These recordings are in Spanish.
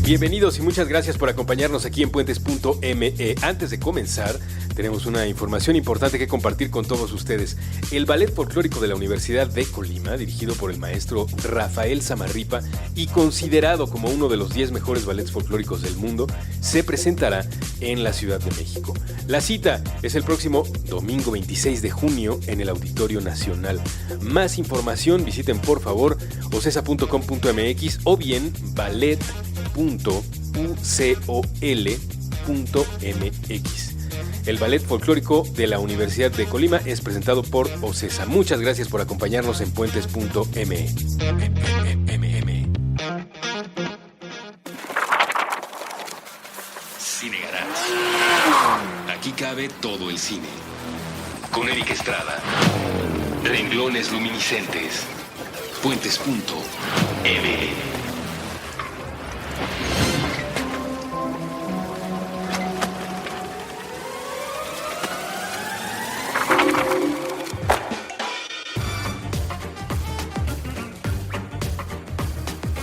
Bienvenidos y muchas gracias por acompañarnos aquí en Puentes.me. Antes de comenzar, tenemos una información importante que compartir con todos ustedes. El Ballet Folclórico de la Universidad de Colima, dirigido por el maestro Rafael Samarripa y considerado como uno de los 10 mejores ballets folclóricos del mundo, se presentará en la Ciudad de México. La cita es el próximo domingo 26 de junio en el Auditorio Nacional. Más información visiten por favor ocesa.com.mx o bien ballet.ucol.mx. El Ballet Folclórico de la Universidad de Colima es presentado por OCESA. Muchas gracias por acompañarnos en Puentes.me. Cine Garage. Aquí cabe todo el cine. Con Eric Estrada. Renglones luminiscentes. Puentes.me.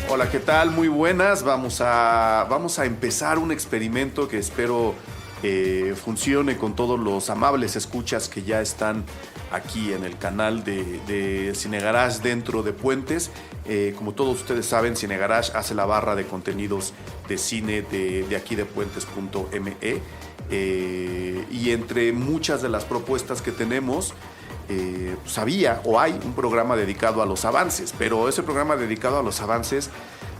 Hola, ¿qué tal? Muy buenas. Vamos a empezar un experimento que espero funcione con todos los amables escuchas que ya están aquí en el canal de Cine Garage dentro de Puentes. Como todos ustedes saben, Cine Garage hace la barra de contenidos de cine de aquí de Puentes.me. Y entre muchas de las propuestas que tenemos, pues había o hay un programa dedicado a los avances, pero ese programa dedicado a los avances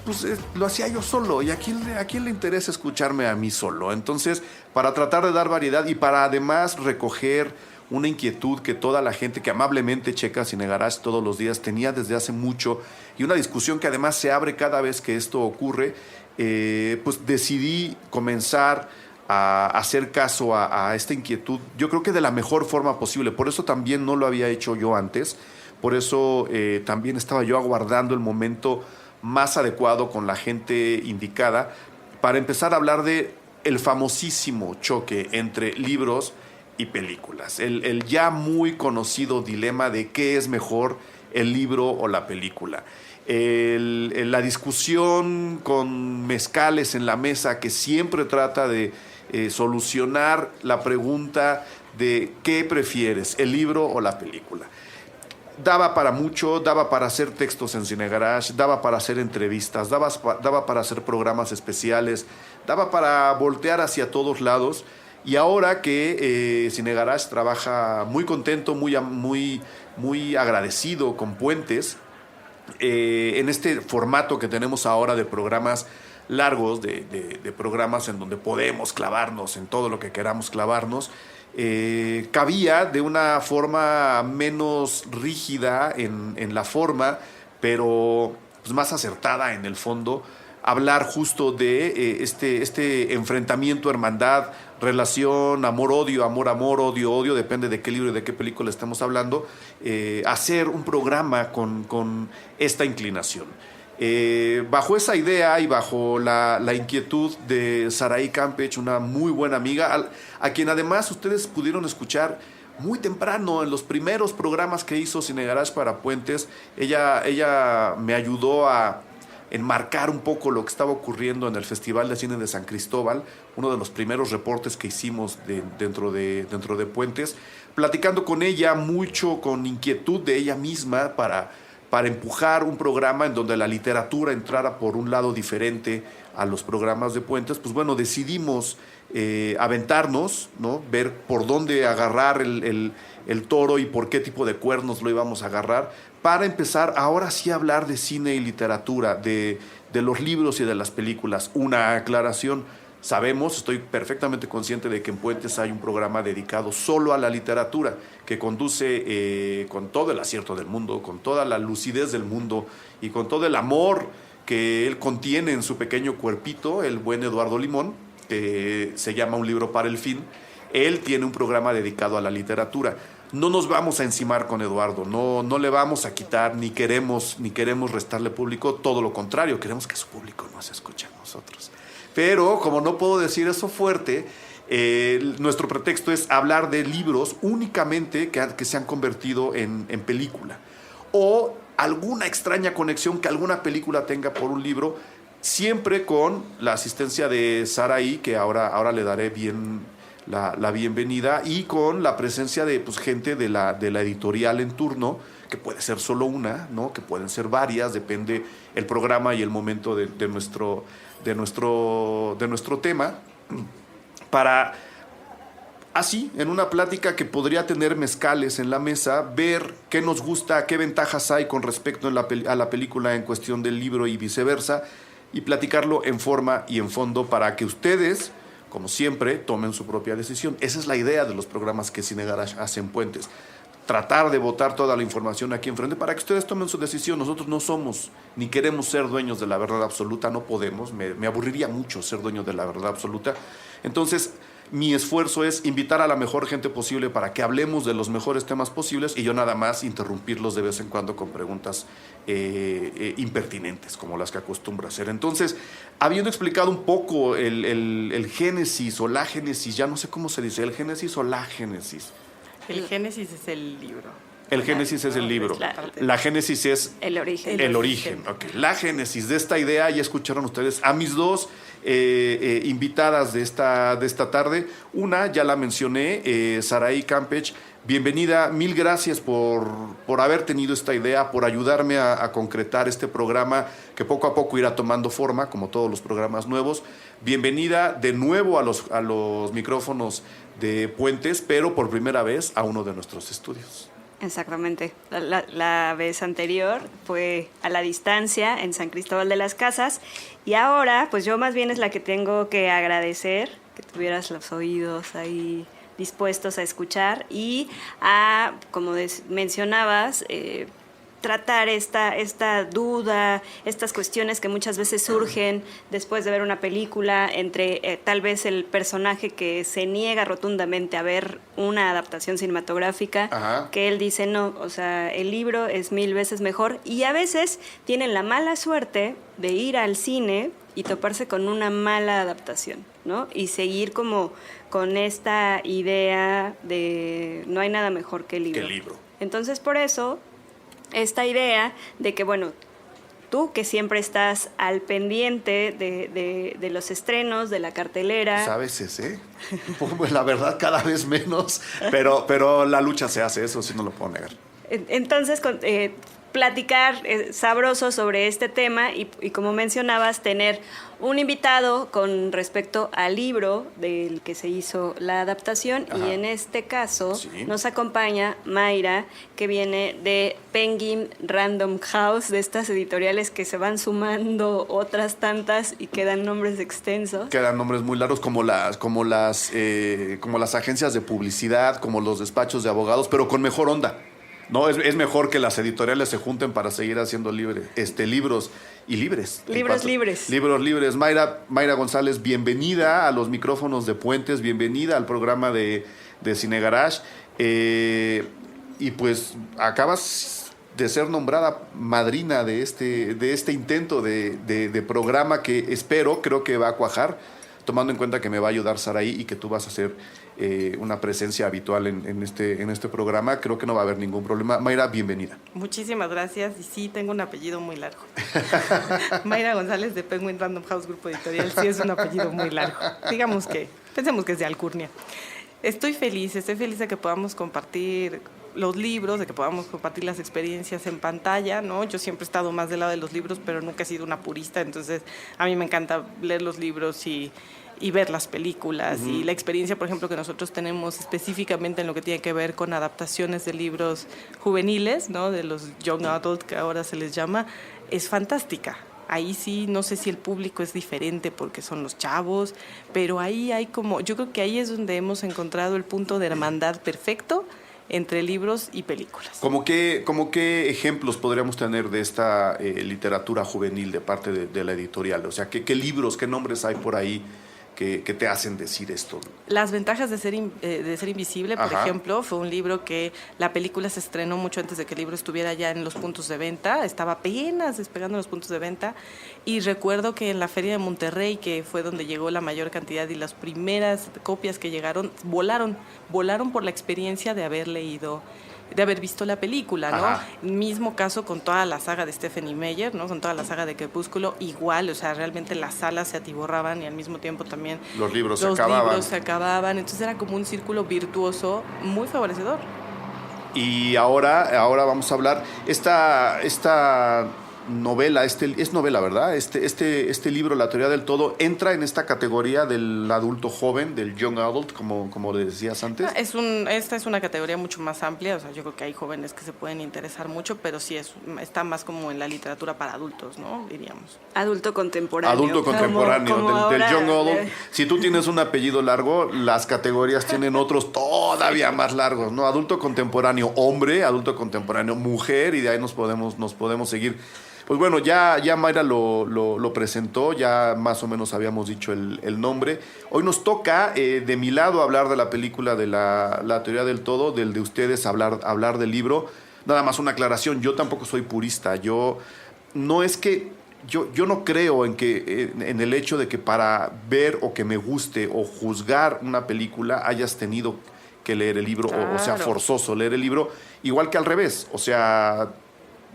pues lo hacía yo solo, y ¿a quién le interesa escucharme a mí solo? Entonces, para tratar de dar variedad y para además recoger una inquietud que toda la gente que amablemente checa Cine Garage todos los días tenía desde hace mucho, y una discusión que además se abre cada vez que esto ocurre, pues decidí comenzar a hacer caso a esta inquietud, yo creo que de la mejor forma posible. Por eso también no lo había hecho yo antes, por eso también estaba yo aguardando el momento más adecuado con la gente indicada para empezar a hablar de el famosísimo choque entre libros y películas, el ya muy conocido dilema de qué es mejor, el libro o la película. La discusión con mezcales en la mesa que siempre trata de solucionar la pregunta de qué prefieres, el libro o la película. Daba para mucho, daba para hacer textos en Cine Garage, daba para hacer entrevistas, daba para hacer programas especiales, daba para voltear hacia todos lados. Y ahora que Cine Garage trabaja muy contento, muy agradecido con Puentes, en este formato que tenemos ahora de programas largos, de programas en donde podemos clavarnos en todo lo que queramos clavarnos, cabía de una forma menos rígida en la forma, pero pues más acertada en el fondo, hablar justo de este enfrentamiento, hermandad, relación, amor-odio, amor-amor, odio-odio, depende de qué libro y de qué película estemos hablando, hacer un programa con esta inclinación. Bajo esa idea y bajo la inquietud de Saraí Campech, una muy buena amiga, a quien además ustedes pudieron escuchar muy temprano en los primeros programas que hizo Cine Garage para Puentes. Ella me ayudó a enmarcar un poco lo que estaba ocurriendo en el Festival de Cine de San Cristóbal, uno de los primeros reportes que hicimos dentro de Puentes, platicando con ella mucho, con inquietud de ella misma para empujar un programa en donde la literatura entrara por un lado diferente a los programas de Puentes. Pues bueno, decidimos aventarnos, ¿no? Ver por dónde agarrar el toro y por qué tipo de cuernos lo íbamos a agarrar, para empezar ahora sí a hablar de cine y literatura, de los libros y de las películas. Una aclaración: sabemos, estoy perfectamente consciente de que en Puentes hay un programa dedicado solo a la literatura, que conduce con todo el acierto del mundo, con toda la lucidez del mundo y con todo el amor que él contiene en su pequeño cuerpito, el buen Eduardo Limón, que se llama Un libro para el fin. Él tiene un programa dedicado a la literatura. No nos vamos a encimar con Eduardo, no le vamos a quitar, ni queremos restarle público, todo lo contrario, queremos que su público nos escuche a nosotros. Pero como no puedo decir eso fuerte, nuestro pretexto es hablar de libros únicamente que se han convertido en película, o alguna extraña conexión que alguna película tenga por un libro, siempre con la asistencia de Saraí, que ahora le daré la bienvenida, y con la presencia de gente de la editorial en turno, que puede ser solo una, ¿no? Que pueden ser varias, depende el programa y el momento de nuestro tema, para así, en una plática que podría tener mezcales en la mesa, ver qué nos gusta, qué ventajas hay con respecto a la película en cuestión del libro y viceversa, y platicarlo en forma y en fondo para que ustedes, como siempre, tomen su propia decisión. Esa es la idea de los programas que Cine Garage hace en Puentes. Tratar de botar toda la información aquí enfrente para que ustedes tomen su decisión. Nosotros no somos ni queremos ser dueños de la verdad absoluta, no podemos. Me aburriría mucho ser dueño de la verdad absoluta. Entonces, mi esfuerzo es invitar a la mejor gente posible para que hablemos de los mejores temas posibles y yo nada más interrumpirlos de vez en cuando con preguntas impertinentes, como las que acostumbro a hacer. Entonces, habiendo explicado un poco el génesis o la génesis, ya no sé cómo se dice, el génesis o la génesis. El génesis es el libro. El génesis es el libro. La génesis es el origen. El origen. Okay. La génesis de esta idea, ya escucharon ustedes a mis dos invitadas de esta tarde. Una, ya la mencioné, Saraí Campech. Bienvenida, mil gracias por haber tenido esta idea, por ayudarme a concretar este programa que poco a poco irá tomando forma, como todos los programas nuevos. Bienvenida de nuevo a los micrófonos de Puentes, pero por primera vez a uno de nuestros estudios. Exactamente. La vez anterior fue a la distancia en San Cristóbal de las Casas y ahora pues yo más bien es la que tengo que agradecer que tuvieras los oídos ahí dispuestos a escuchar y a, como mencionabas, tratar esta duda, estas cuestiones que muchas veces surgen después de ver una película entre tal vez el personaje que se niega rotundamente a ver una adaptación cinematográfica, Ajá. que él dice no, o sea, el libro es 1000 veces mejor y a veces tienen la mala suerte de ir al cine y toparse con una mala adaptación, ¿no? Y seguir como con esta idea de no hay nada mejor que el libro. Entonces, por eso esta idea de que, bueno, tú que siempre estás al pendiente de los estrenos, de la cartelera. Pues a veces, pues la verdad cada vez menos, pero la lucha se hace, eso sí no lo puedo negar. Entonces, platicar sabroso sobre este tema y como mencionabas, tener un invitado con respecto al libro del que se hizo la adaptación. Ajá. Y en este caso sí. Nos acompaña Mayra, que viene de Penguin Random House, de estas editoriales que se van sumando otras tantas y quedan nombres extensos. Quedan nombres muy largos como las agencias de publicidad, como los despachos de abogados, pero con mejor onda. No, es mejor que las editoriales se junten para seguir haciendo libros y libres. Libros libres. Libros libres. Mayra González, bienvenida a los micrófonos de Puentes, bienvenida al programa de Cine Garage. Y pues acabas de ser nombrada madrina de este intento de programa que creo que va a cuajar, tomando en cuenta que me va a ayudar Saraí y que tú vas a ser una presencia habitual en este programa. Creo que no va a haber ningún problema. Mayra, bienvenida. Muchísimas gracias. Y sí, tengo un apellido muy largo. Mayra González de Penguin Random House Grupo Editorial. Sí, es un apellido muy largo. Pensemos que es de alcurnia. Estoy feliz de que podamos compartir los libros, de que podamos compartir las experiencias en pantalla, ¿no? Yo siempre he estado más del lado de los libros, pero nunca he sido una purista, entonces a mí me encanta leer los libros y ver las películas. Uh-huh. Y la experiencia, por ejemplo, que nosotros tenemos específicamente en lo que tiene que ver con adaptaciones de libros juveniles, ¿no? De los young adult, que ahora se les llama, es fantástica. Ahí sí, no sé si el público es diferente porque son los chavos, pero ahí hay yo creo que ahí es donde hemos encontrado el punto de hermandad perfecto entre libros y películas. ¿Cómo qué ejemplos podríamos tener de esta literatura juvenil de parte de la editorial? O sea, ¿qué libros, qué nombres hay por ahí que te hacen decir esto? Las ventajas de ser invisible, por Ajá. ejemplo, fue un libro que la película se estrenó mucho antes de que el libro estuviera ya en los puntos de venta, estaba apenas despegando en los puntos de venta, y recuerdo que en la Feria de Monterrey, que fue donde llegó la mayor cantidad y las primeras copias que llegaron, volaron por la experiencia de haber leído de haber visto la película, ¿no? Ajá. Mismo caso con toda la saga de Stephenie Meyer, ¿no? Con toda la saga de Crepúsculo, igual, o sea, realmente las salas se atiborraban y al mismo tiempo también Los libros los se acababan. libros se acababan, entonces era como un círculo virtuoso muy favorecedor. Y ahora vamos a hablar esta novela, es novela, ¿verdad? Este libro, La teoría del todo, entra en esta categoría del adulto joven, del young adult, como le decías antes. Esta es una categoría mucho más amplia, o sea, yo creo que hay jóvenes que se pueden interesar mucho, pero sí está más como en la literatura para adultos, ¿no? Diríamos. Adulto contemporáneo. Adulto contemporáneo, Como del ahora, young adult. Si tú tienes un apellido largo, las categorías tienen otros todavía más largos, ¿no? Adulto contemporáneo hombre, adulto contemporáneo mujer, y de ahí nos podemos seguir. Pues bueno, ya Mayra lo presentó, ya más o menos habíamos dicho el nombre. Hoy nos toca, de mi lado, hablar de la película de la teoría del todo, del de ustedes hablar del libro. Nada más una aclaración, yo tampoco soy purista, yo no creo en el hecho de que para ver o que me guste o juzgar una película hayas tenido que leer el libro, o sea, Claro. forzoso leer el libro, igual que al revés, o sea...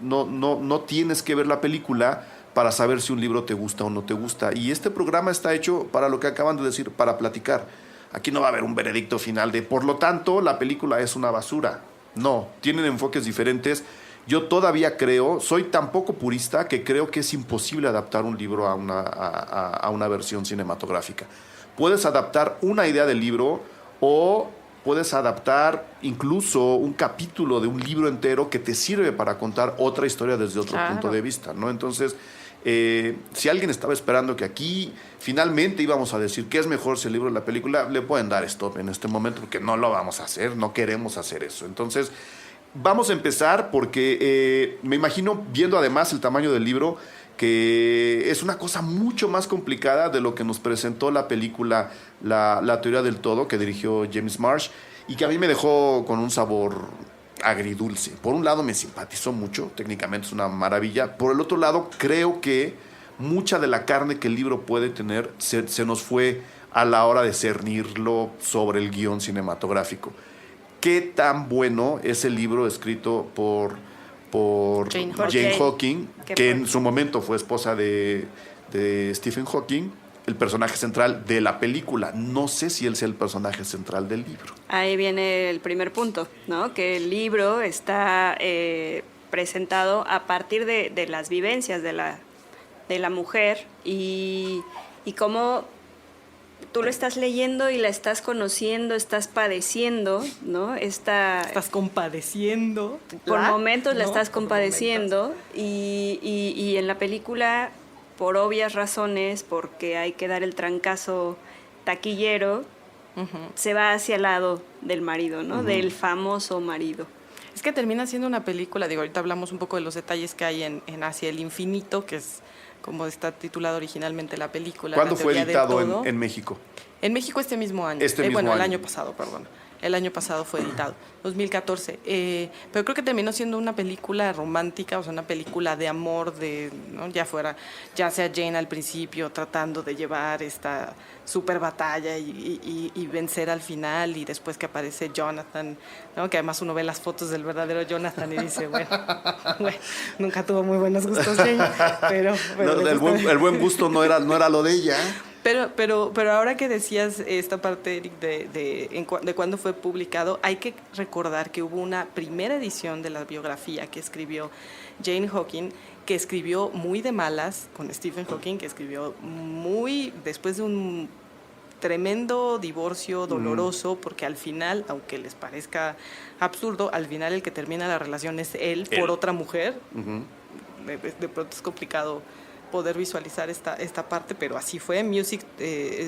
No tienes que ver la película para saber si un libro te gusta o no te gusta. Y este programa está hecho para lo que acaban de decir, para platicar. Aquí no va a haber un veredicto final de, por lo tanto, la película es una basura. No, tienen enfoques diferentes. Yo todavía soy tan poco purista que creo que es imposible adaptar un libro a una versión cinematográfica. Puedes adaptar una idea del libro o... puedes adaptar incluso un capítulo de un libro entero que te sirve para contar otra historia desde otro punto de vista, ¿no? Entonces, si alguien estaba esperando que aquí finalmente íbamos a decir qué es mejor, si el libro o la película, le pueden dar stop en este momento porque no lo vamos a hacer, no queremos hacer eso. Entonces, vamos a empezar porque me imagino, viendo además el tamaño del libro, que es una cosa mucho más complicada de lo que nos presentó la película La teoría del todo, que dirigió James Marsh, y que a mí me dejó con un sabor agridulce. Por un lado me simpatizó mucho, técnicamente es una maravilla. Por el otro lado, creo que mucha de la carne que el libro puede tener se nos fue a la hora de cernirlo sobre el guión cinematográfico. ¿Qué tan bueno es el libro escrito por Jane Hawking, que en su momento fue esposa de Stephen Hawking, el personaje central de la película? No sé si él sea el personaje central del libro. Ahí viene el primer punto, ¿no? Que el libro está presentado a partir de las vivencias de la mujer y cómo tú lo estás leyendo y la estás conociendo, estás padeciendo, ¿no? Estás compadeciendo. Por momentos la ¿no? estás Por compadeciendo y en la película, por obvias razones, porque hay que dar el trancazo taquillero, se va hacia el lado del marido, ¿no? Del famoso marido. Es que termina siendo una película, digo, ahorita hablamos un poco de los detalles que hay en Hacia el infinito, que es como está titulada originalmente la película. ¿Cuándo La fue teoría del editado todo. en México? En México este mismo año. Bueno, el año pasado, perdón. El año pasado fue editado, 2014. Pero creo que terminó siendo una película romántica, o sea, una película de amor, ¿no? ya sea Jane al principio tratando de llevar esta super batalla y vencer al final, y después que aparece Jonathan, ¿no? Que además uno ve las fotos del verdadero Jonathan y dice, bueno, nunca tuvo muy buenos gustos Jane, pero No, el buen gusto no era lo de ella. Pero ahora que decías esta parte, Eric, de cuándo fue publicado, hay que recordar que hubo una primera edición de la biografía que escribió Jane Hawking, que escribió muy de malas con Stephen Hawking, que escribió muy después de un tremendo divorcio doloroso, porque al final, aunque les parezca absurdo, al final el que termina la relación es él. Por otra mujer. De pronto es complicado poder visualizar esta parte, pero así fue. Music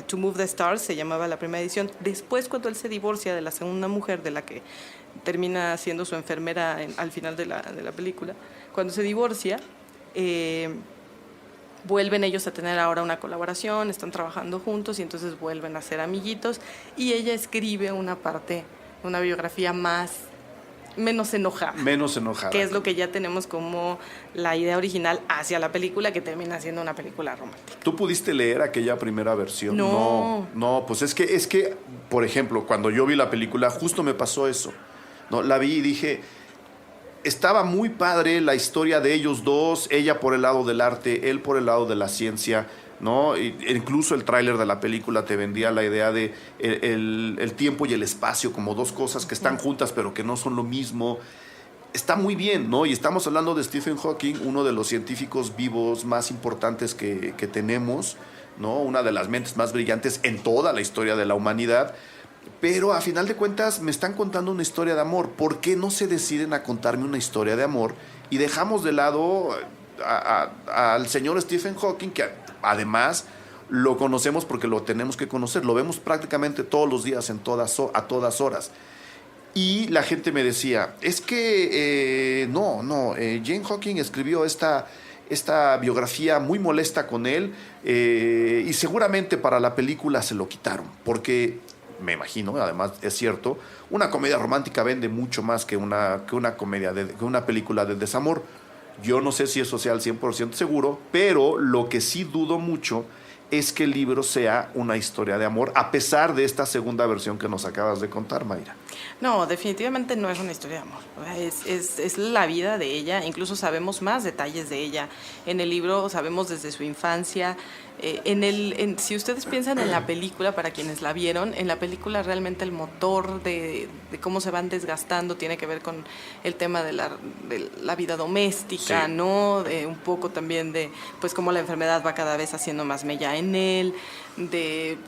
to Move the Stars se llamaba la primera edición. Después, cuando él se divorcia de la segunda mujer, de la que termina siendo su enfermera al final de la película, cuando se divorcia, vuelven ellos a tener ahora una colaboración, están trabajando juntos y entonces vuelven a ser amiguitos, y ella escribe una biografía menos enojada. Que es lo que ya tenemos como la idea original hacia la película, que termina siendo una película romántica. ¿Tú pudiste leer aquella primera versión? No. No, pues es que, por ejemplo, cuando yo vi la película, justo me pasó eso. ¿no? La vi y dije, estaba muy padre la historia de ellos dos, ella por el lado del arte, él por el lado de la ciencia, ¿no? Incluso el tráiler de la película te vendía la idea de el tiempo y el espacio como dos cosas que están juntas pero que no son lo mismo. Está muy bien, ¿no? Y estamos hablando de Stephen Hawking, uno de los científicos vivos más importantes que tenemos, ¿no? Una de las mentes más brillantes en toda la historia de la humanidad. Pero a final de cuentas me están contando una historia de amor. ¿Por qué no se deciden a contarme una historia de amor y dejamos de lado al señor Stephen Hawking, que además lo conocemos porque lo tenemos que conocer, lo vemos prácticamente todos los días a todas horas? Y la gente me decía, es que Jane Hawking escribió esta biografía muy molesta con él, y seguramente para la película se lo quitaron, porque me imagino, además es cierto, una comedia romántica vende mucho más que una película de desamor. Yo no sé si eso sea al 100% seguro, pero lo que sí dudo mucho es que el libro sea una historia de amor, a pesar de esta segunda versión que nos acabas de contar, Mayra. No, definitivamente no es una historia de amor. Es la vida de ella, incluso sabemos más detalles de ella. En el libro sabemos desde su infancia. Si ustedes piensan en la película, para quienes la vieron, en la película realmente el motor de cómo se van desgastando tiene que ver con el tema de la vida doméstica, sí, ¿no? Un poco también de pues cómo la enfermedad va cada vez haciendo más mella en él, de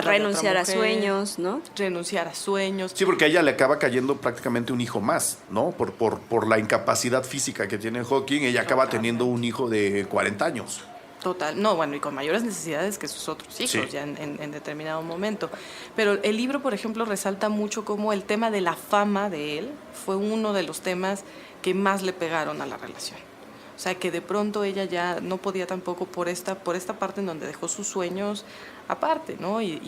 renunciar a sueños, ¿no? Renunciar a sueños. Sí, porque a ella le acaba cayendo prácticamente un hijo más, ¿no? Por la incapacidad física que tiene Hawking, ella acaba teniendo un hijo de 40 años. Total, no, bueno, y con mayores necesidades que sus otros hijos, sí, ya en determinado momento. Pero el libro, por ejemplo, resalta mucho cómo el tema de la fama de él fue uno de los temas que más le pegaron a la relación. O sea, que de pronto ella ya no podía tampoco por esta parte en donde dejó sus sueños aparte, ¿no? Y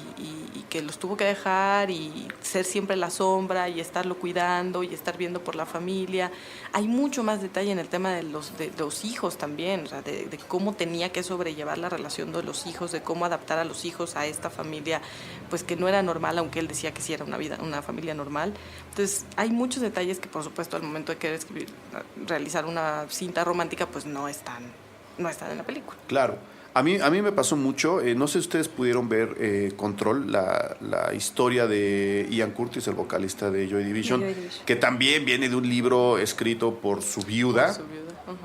que los tuvo que dejar y ser siempre la sombra y estarlo cuidando y estar viendo por la familia. Hay mucho más detalle en el tema de los hijos también, o sea, de cómo tenía que sobrellevar la relación de los hijos, de cómo adaptar a los hijos a esta familia, pues que no era normal, aunque él decía que sí era una familia normal. Entonces, hay muchos detalles que, por supuesto, al momento de querer realizar una cinta romántica, pues no están en la película. Claro. A mí me pasó mucho, no sé si ustedes pudieron ver Control, la historia de Ian Curtis, el vocalista de Joy Division, que también viene de un libro escrito por su viuda. Uh-huh.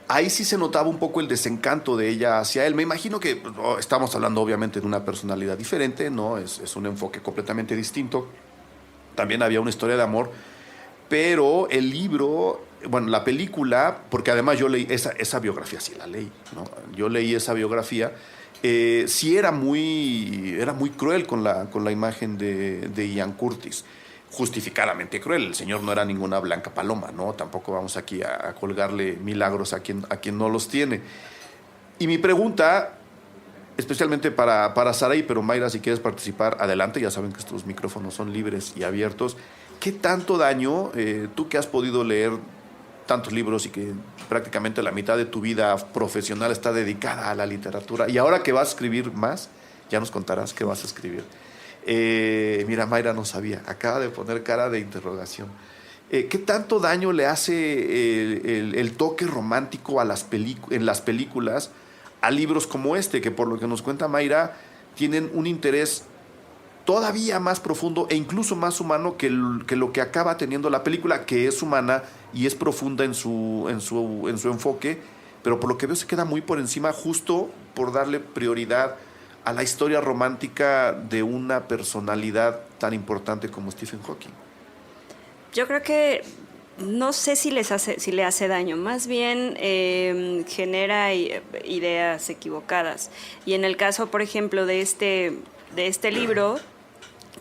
Ahí sí se notaba un poco el desencanto de ella hacia él. Me imagino que estamos hablando obviamente de una personalidad diferente, ¿no? Es un enfoque completamente distinto. También había una historia de amor, pero el libro... Bueno, la película, porque además yo leí esa biografía, sí la leí, ¿no? Yo leí esa biografía, sí era muy cruel con la imagen de Ian Curtis, justificadamente cruel. El señor no era ninguna blanca paloma, ¿no? Tampoco vamos aquí a colgarle milagros a quien no los tiene. Y mi pregunta, especialmente para Sarai, pero Mayra, si quieres participar, adelante, ya saben que estos micrófonos son libres y abiertos. ¿Qué tanto daño, tú que has podido leer tantos libros y que prácticamente la mitad de tu vida profesional está dedicada a la literatura, y ahora que vas a escribir más, ya nos contarás qué vas a escribir? Mira, Mayra no sabía, acaba de poner cara de interrogación. ¿Qué tanto daño le hace el toque romántico en las películas a libros como este, que por lo que nos cuenta Mayra, tienen un interés todavía más profundo e incluso más humano que lo que acaba teniendo la película, que es humana y es profunda en su enfoque, pero por lo que veo se queda muy por encima, justo por darle prioridad a la historia romántica de una personalidad tan importante como Stephen Hawking. Yo creo que no sé si le hace daño, más bien genera ideas equivocadas. Y en el caso, por ejemplo, de este libro,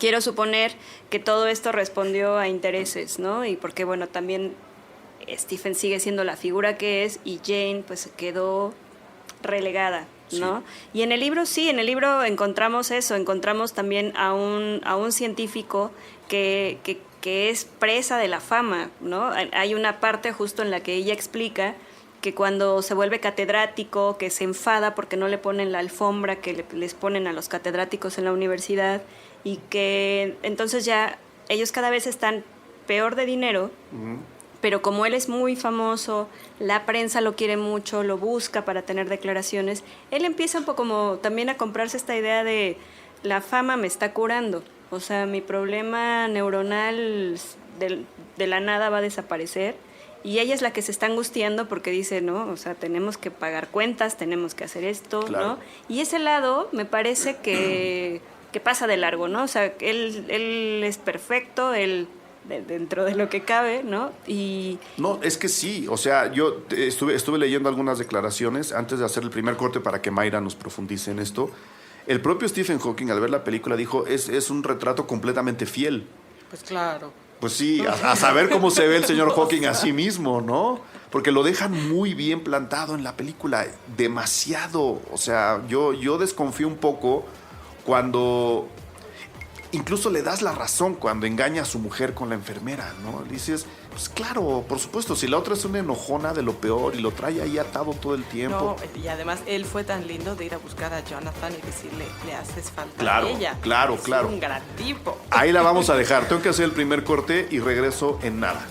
quiero suponer que todo esto respondió a intereses, ¿no? Y porque, bueno, también Stephen sigue siendo la figura que es y Jane pues quedó relegada, ¿no? Sí. Y en el libro encontramos eso, encontramos también a un científico que es presa de la fama, ¿no? Hay una parte justo en la que ella explica que cuando se vuelve catedrático, que se enfada porque no le ponen la alfombra que les ponen a los catedráticos en la universidad, y que entonces ya ellos cada vez están peor de dinero, pero como él es muy famoso, la prensa lo quiere mucho, lo busca para tener declaraciones, él empieza un poco como también a comprarse esta idea de la fama me está curando. O sea, mi problema neuronal de la nada va a desaparecer. Y ella es la que se está angustiando porque dice, no, o sea, tenemos que pagar cuentas, tenemos que hacer esto, claro. ¿no? Y ese lado me parece que pasa de largo, ¿no? O sea, él es perfecto, él dentro de lo que cabe, ¿no? Y no, es que sí, o sea, yo estuve leyendo algunas declaraciones antes de hacer el primer corte para que Mayra nos profundice en esto. El propio Stephen Hawking, al ver la película, dijo, es un retrato completamente fiel. Pues claro. Pues sí, a saber cómo se ve el señor Hawking a sí mismo, ¿no? Porque lo dejan muy bien plantado en la película, demasiado. O sea, yo desconfío un poco cuando incluso le das la razón cuando engaña a su mujer con la enfermera, ¿no? Le dices, pues claro, por supuesto, si la otra es una enojona de lo peor y lo trae ahí atado todo el tiempo. No, y además él fue tan lindo de ir a buscar a Jonathan y decirle, le haces falta claro, a ella. Claro, es claro. un gran tipo. Ahí la vamos a dejar. Tengo que hacer el primer corte y regreso en nada.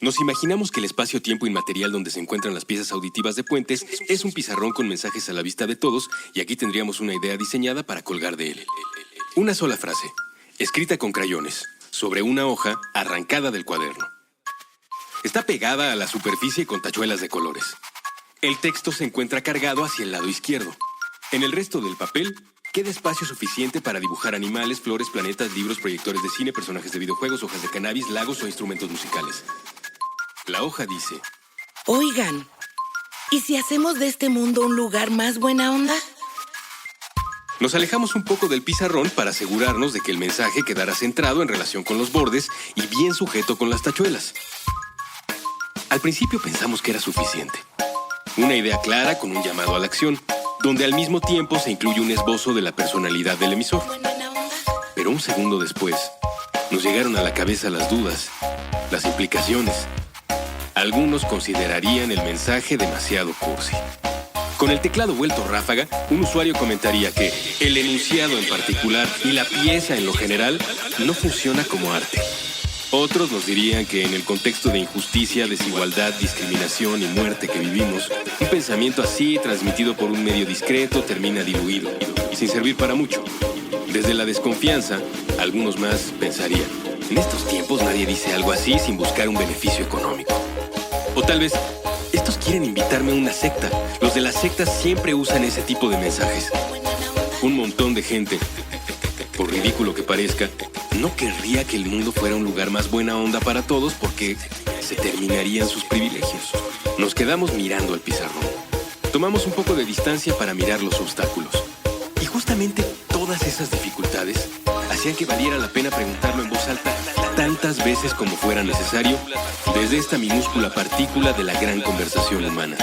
Nos imaginamos que el espacio-tiempo inmaterial donde se encuentran las piezas auditivas de Puentes es un pizarrón con mensajes a la vista de todos y aquí tendríamos una idea diseñada para colgar de él. Una sola frase, escrita con crayones, sobre una hoja arrancada del cuaderno. Está pegada a la superficie con tachuelas de colores. El texto se encuentra cargado hacia el lado izquierdo. En el resto del papel queda espacio suficiente para dibujar animales, flores, planetas, libros, proyectores de cine, personajes de videojuegos, hojas de cannabis, lagos o instrumentos musicales. La hoja dice: Oigan, ¿y si hacemos de este mundo un lugar más buena onda? Nos alejamos un poco del pizarrón para asegurarnos de que el mensaje quedara centrado en relación con los bordes y bien sujeto con las tachuelas. Al principio pensamos que era suficiente. Una idea clara con un llamado a la acción, donde al mismo tiempo se incluye un esbozo de la personalidad del emisor. Pero un segundo después, nos llegaron a la cabeza las dudas, las implicaciones. Algunos considerarían el mensaje demasiado cursi. Con el teclado vuelto ráfaga, un usuario comentaría que el enunciado en particular y la pieza en lo general no funciona como arte. Otros nos dirían que en el contexto de injusticia, desigualdad, discriminación y muerte que vivimos, un pensamiento así, transmitido por un medio discreto, termina diluido y sin servir para mucho. Desde la desconfianza, algunos más pensarían: en estos tiempos nadie dice algo así sin buscar un beneficio económico. O tal vez, estos quieren invitarme a una secta. Los de las sectas siempre usan ese tipo de mensajes. Un montón de gente, por ridículo que parezca, no querría que el mundo fuera un lugar más buena onda para todos porque se terminarían sus privilegios. Nos quedamos mirando al pizarrón. Tomamos un poco de distancia para mirar los obstáculos. Y justamente todas esas dificultades hacían que valiera la pena preguntarlo en voz alta tantas veces como fuera necesario, desde esta minúscula partícula de la gran conversación humana.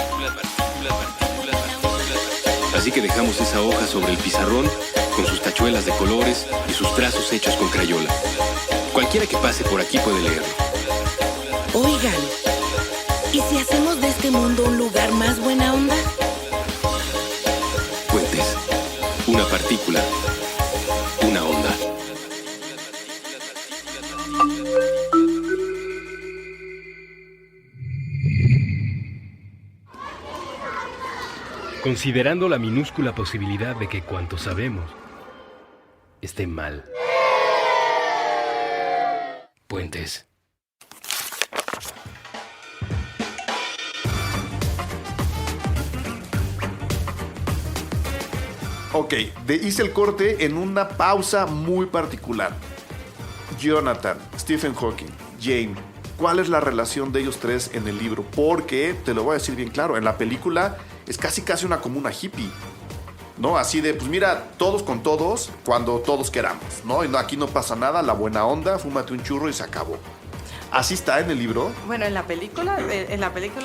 Así que dejamos esa hoja sobre el pizarrón, con sus tachuelas de colores y sus trazos hechos con crayola. Cualquiera que pase por aquí puede leerlo. Oigan, ¿y si hacemos de este mundo un lugar más buena onda? Puentes, una partícula, una onda. Considerando la minúscula posibilidad de que cuanto sabemos esté mal. Puentes. Ok, hice el corte en una pausa muy particular. Jonathan, Stephen Hawking, Jane, ¿cuál es la relación de ellos tres en el libro? Porque, te lo voy a decir bien claro, en la película es casi una comuna hippie, ¿no? Así de, pues mira, todos con todos, cuando todos queramos, ¿no? Y no, aquí no pasa nada, la buena onda, fúmate un churro y se acabó. ¿Así está en el libro? Bueno, en la película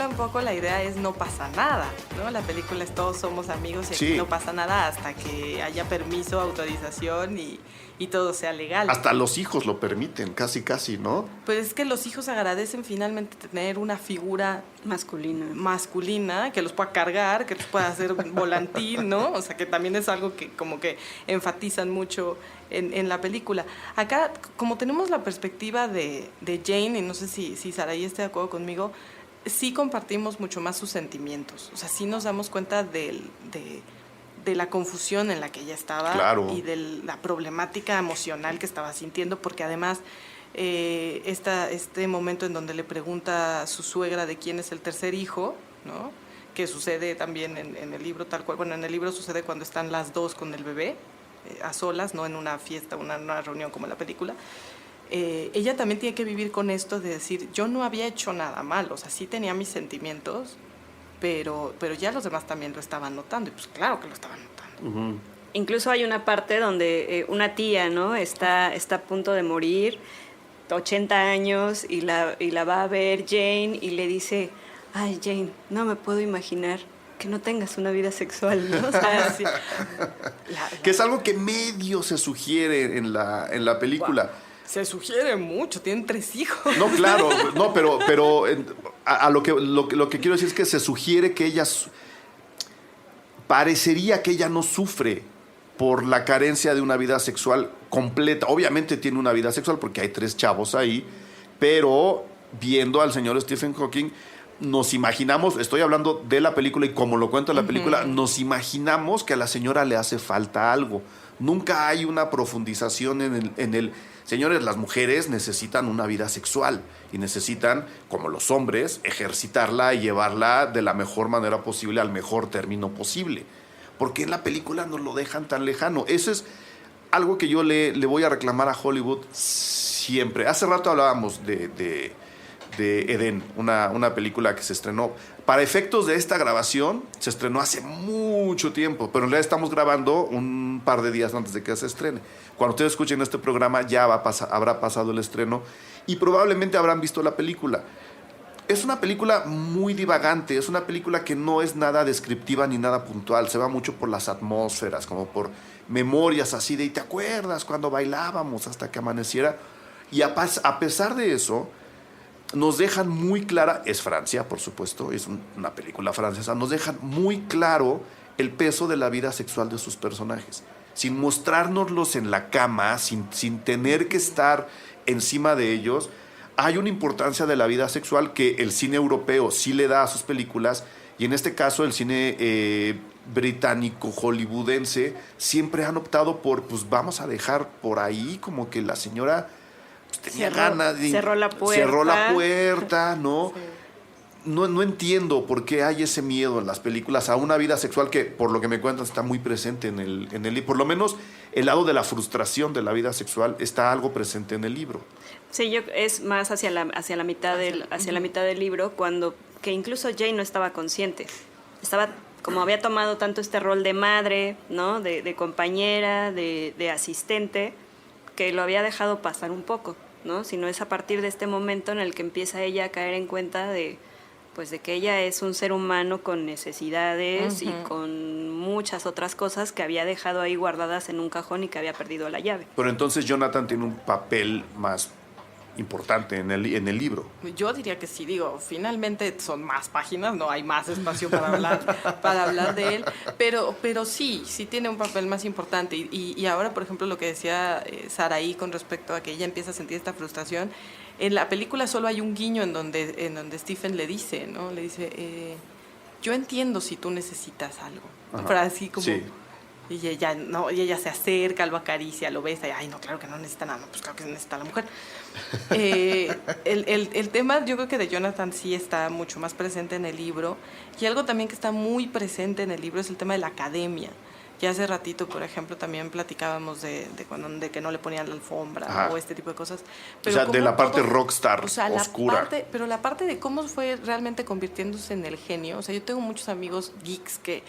un poco la idea es no pasa nada, ¿no? La película es todos somos amigos y Sí. aquí no pasa nada hasta que haya permiso, autorización y todo sea legal. Hasta los hijos lo permiten, casi, ¿no? Pues es que los hijos agradecen finalmente tener una figura masculina que los pueda cargar, que los pueda hacer volantín, ¿no? O sea, que también es algo que como que enfatizan mucho en la película. Acá, como tenemos la perspectiva de Jane, y no sé si Saraí esté de acuerdo conmigo, sí compartimos mucho más sus sentimientos. O sea, sí nos damos cuenta de la confusión en la que ella estaba. Claro. Y de la problemática emocional que estaba sintiendo, porque además este momento en donde le pregunta a su suegra de quién es el tercer hijo, ¿no? Que sucede también en el libro tal cual. Bueno, en el libro sucede cuando están las dos con el bebé, a solas, no en una fiesta, una reunión como en la película. Ella también tiene que vivir con esto de decir, yo no había hecho nada mal, o sea, sí tenía mis sentimientos, pero ya los demás también lo estaban notando, y pues claro que lo estaban notando. Uh-huh. Incluso hay una parte donde una tía, ¿no? Está a punto de morir, 80 años, y la va a ver Jane y le dice, ay, Jane, no me puedo imaginar que no tengas una vida sexual, ¿no? O sea, sí. Que es algo que medio se sugiere en la película. Wow. Se sugiere mucho, tienen 3 hijos. No, claro, no, pero a lo que quiero decir es que se sugiere que ella parecería que ella no sufre por la carencia de una vida sexual completa. Obviamente tiene una vida sexual porque hay 3 chavos ahí, pero viendo al señor Stephen Hawking, nos imaginamos, estoy hablando de la película y como lo cuento en la película, nos imaginamos que a la señora le hace falta algo. Nunca hay una profundización en el... Señores, las mujeres necesitan una vida sexual y necesitan, como los hombres, ejercitarla y llevarla de la mejor manera posible al mejor término posible. Porque en la película nos lo dejan tan lejano. Eso es algo que yo le voy a reclamar a Hollywood siempre. Hace rato hablábamos de Edén, una película que se estrenó. Para efectos de esta grabación, se estrenó hace mucho tiempo, pero en realidad estamos grabando un par de días antes de que se estrene. Cuando ustedes escuchen este programa ya habrá pasado el estreno y probablemente habrán visto la película. Es una película muy divagante, es una película que no es nada descriptiva ni nada puntual, se va mucho por las atmósferas, como por memorias así de, ¿y te acuerdas cuando bailábamos hasta que amaneciera? Y a pesar de eso, nos dejan muy clara, es Francia, por supuesto, es una película francesa, nos dejan muy claro el peso de la vida sexual de sus personajes, sin mostrárnoslos en la cama, sin tener que estar encima de ellos. Hay una importancia de la vida sexual que el cine europeo sí le da a sus películas, y en este caso el cine británico, hollywoodense, siempre han optado por, pues vamos a dejar por ahí como que la señora pues, tenía ganas de... Cerró la puerta, ¿no? Sí. No entiendo por qué hay ese miedo en las películas a una vida sexual que, por lo que me cuentan, está muy presente en el libro. Por lo menos el lado de la frustración de la vida sexual está algo presente en el libro. Sí, es más hacia la mitad del libro, que incluso Jane no estaba consciente. Estaba, como había tomado tanto este rol de madre, ¿no? De compañera, de asistente, que lo había dejado pasar un poco, ¿no? Sino es a partir de este momento en el que empieza ella a caer en cuenta de que ella es un ser humano con necesidades y con muchas otras cosas que había dejado ahí guardadas en un cajón y que había perdido la llave. Pero entonces Jonathan tiene un papel más importante en el libro. Yo diría que sí, finalmente son más páginas, no hay más espacio para hablar de él, pero sí tiene un papel más importante. Y ahora, por ejemplo, lo que decía Saraí con respecto a que ella empieza a sentir esta frustración, en la película solo hay un guiño en donde Stephen le dice, ¿no? Le dice, yo entiendo si tú necesitas algo. Pero así como... Sí. Y ella se acerca, lo acaricia, lo besa y, ay, no, claro que no necesita nada, pues claro que necesita la mujer. El tema, yo creo que de Jonathan sí está mucho más presente en el libro, y algo también que está muy presente en el libro es el tema de la academia. Ya hace ratito, por ejemplo, también platicábamos de que no le ponían la alfombra o este tipo de cosas. Pero o sea, de la parte rockstar, oscura. Pero la parte de cómo fue realmente convirtiéndose en el genio. O sea, yo tengo muchos amigos geeks que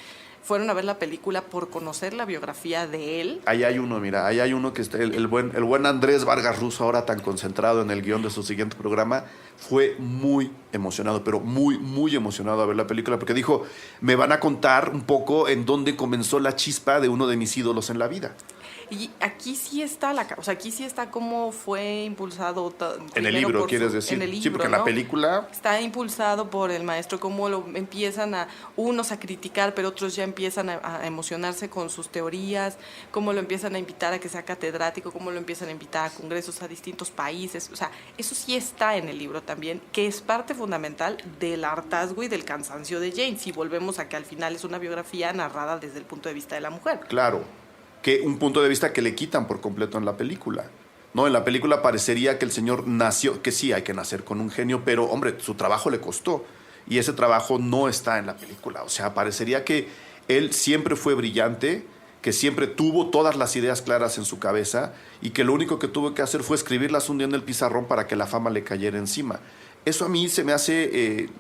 fueron a ver la película por conocer la biografía de él. Ahí hay uno, mira, ahí hay uno que está, el buen Andrés Vargas Russo, ahora tan concentrado en el guión de su siguiente programa, fue muy emocionado, pero muy, muy emocionado a ver la película, porque dijo, me van a contar un poco en dónde comenzó la chispa de uno de mis ídolos en la vida. Y aquí sí está aquí sí está cómo fue impulsado. En el libro, quieres decir. En el libro, sí, porque en la película está impulsado por el maestro, cómo lo empiezan unos a criticar, pero otros ya empiezan a emocionarse con sus teorías, cómo lo empiezan a invitar a que sea catedrático, cómo lo empiezan a invitar a congresos a distintos países. O sea, eso sí está en el libro también, que es parte fundamental del hartazgo y del cansancio de Jane, si volvemos a que al final es una biografía narrada desde el punto de vista de la mujer. Claro. Que un punto de vista que le quitan por completo en la película. ¿No? En la película parecería que el señor nació, que sí hay que nacer con un genio, pero hombre, su trabajo le costó y ese trabajo no está en la película. O sea, parecería que él siempre fue brillante, que siempre tuvo todas las ideas claras en su cabeza y que lo único que tuvo que hacer fue escribirlas un día en el pizarrón para que la fama le cayera encima. Eso a mí se me hace...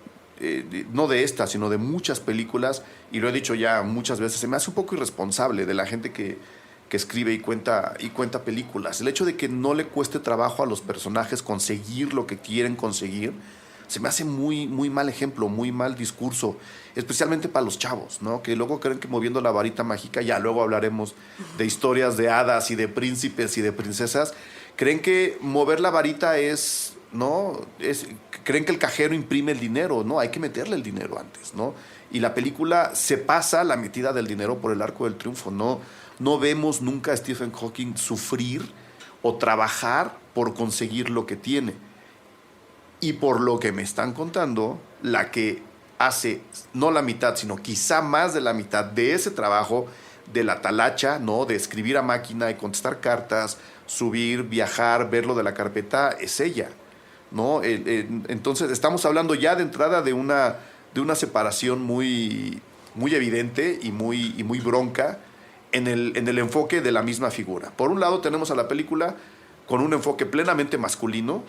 no de esta, sino de muchas películas, y lo he dicho ya muchas veces, se me hace un poco irresponsable de la gente que escribe y cuenta películas. El hecho de que no le cueste trabajo a los personajes conseguir lo que quieren conseguir, se me hace muy, muy mal ejemplo, muy mal discurso, especialmente para los chavos, ¿no? Que luego creen que moviendo la varita mágica, ya luego hablaremos de historias de hadas y de príncipes y de princesas, creen que mover la varita es... ¿no? Creen que el cajero imprime el dinero, no, hay que meterle el dinero antes, ¿no? Y la película se pasa la metida del dinero por el arco del triunfo, no vemos nunca a Stephen Hawking sufrir o trabajar por conseguir lo que tiene. Y por lo que me están contando, la que hace no la mitad, sino quizá más de la mitad de ese trabajo de la talacha, ¿no? De escribir a máquina y contestar cartas, subir, viajar, ver lo de la carpeta, es ella, ¿no? Entonces estamos hablando ya de entrada de una separación muy, muy evidente y muy bronca en el enfoque de la misma figura. Por un lado tenemos a la película con un enfoque plenamente masculino,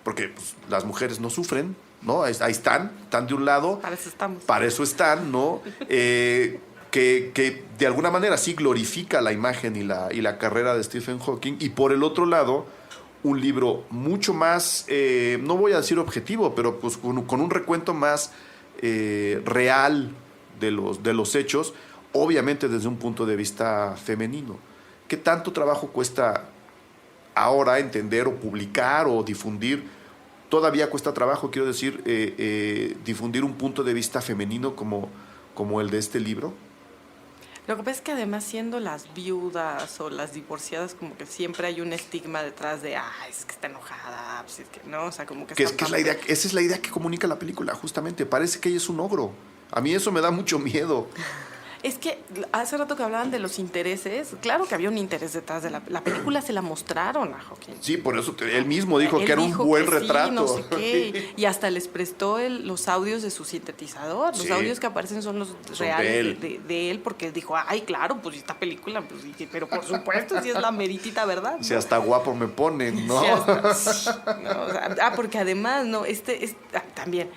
porque pues, las mujeres no sufren, ¿no? Ahí están de un lado. Para eso estamos. Para eso están, ¿no? Que de alguna manera sí glorifica la imagen y la carrera de Stephen Hawking. Y por el otro lado, un libro mucho más, no voy a decir objetivo, pero pues con un recuento más real de los hechos, obviamente desde un punto de vista femenino. ¿Qué tanto trabajo cuesta ahora entender o publicar o difundir? Todavía cuesta trabajo, quiero decir, difundir un punto de vista femenino como el de este libro. Lo que pasa es que además siendo las viudas o las divorciadas, como que siempre hay un estigma detrás de, es que está enojada, pues es que no, o sea, como que... Es la idea, esa es la idea que comunica la película, justamente. Parece que ella es un ogro. A mí eso me da mucho miedo. Es que hace rato que hablaban de los intereses, claro que había un interés detrás de la película, se la mostraron a Hawking. Sí, por eso él mismo dijo que era un buen retrato. Sí, no sé qué, y hasta les prestó los audios de su sintetizador. Los audios que aparecen son los reales de él, porque él dijo, claro, pues esta película, pues, pero por supuesto, si es la meritita, ¿verdad? Si hasta guapo me ponen, ¿no? Sí, no, o sea, porque además, no, también...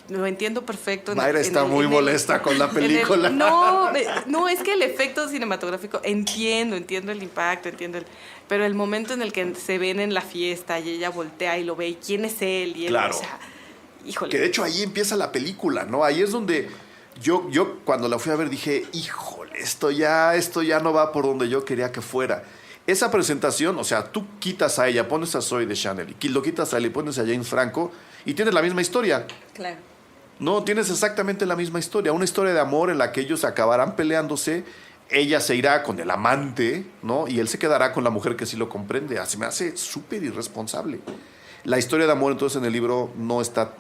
Lo entiendo perfecto. Mayra está muy molesta con la película. No, es que el efecto cinematográfico, entiendo el impacto, pero el momento en el que se ven en la fiesta y ella voltea y lo ve, y quién es él, y él, claro. O sea, híjole. Que de hecho ahí empieza la película, ¿no? Ahí es donde yo cuando la fui a ver dije, híjole, esto ya no va por donde yo quería que fuera. Esa presentación, o sea, tú quitas a ella, pones a Zoe de Chanel, y lo quitas a él y pones a James Franco, y tienes la misma historia. Claro. No, tienes exactamente la misma historia. Una historia de amor en la que ellos acabarán peleándose. Ella se irá con el amante, ¿no? Y él se quedará con la mujer que sí lo comprende. Se me hace súper irresponsable. La historia de amor, entonces, en el libro no está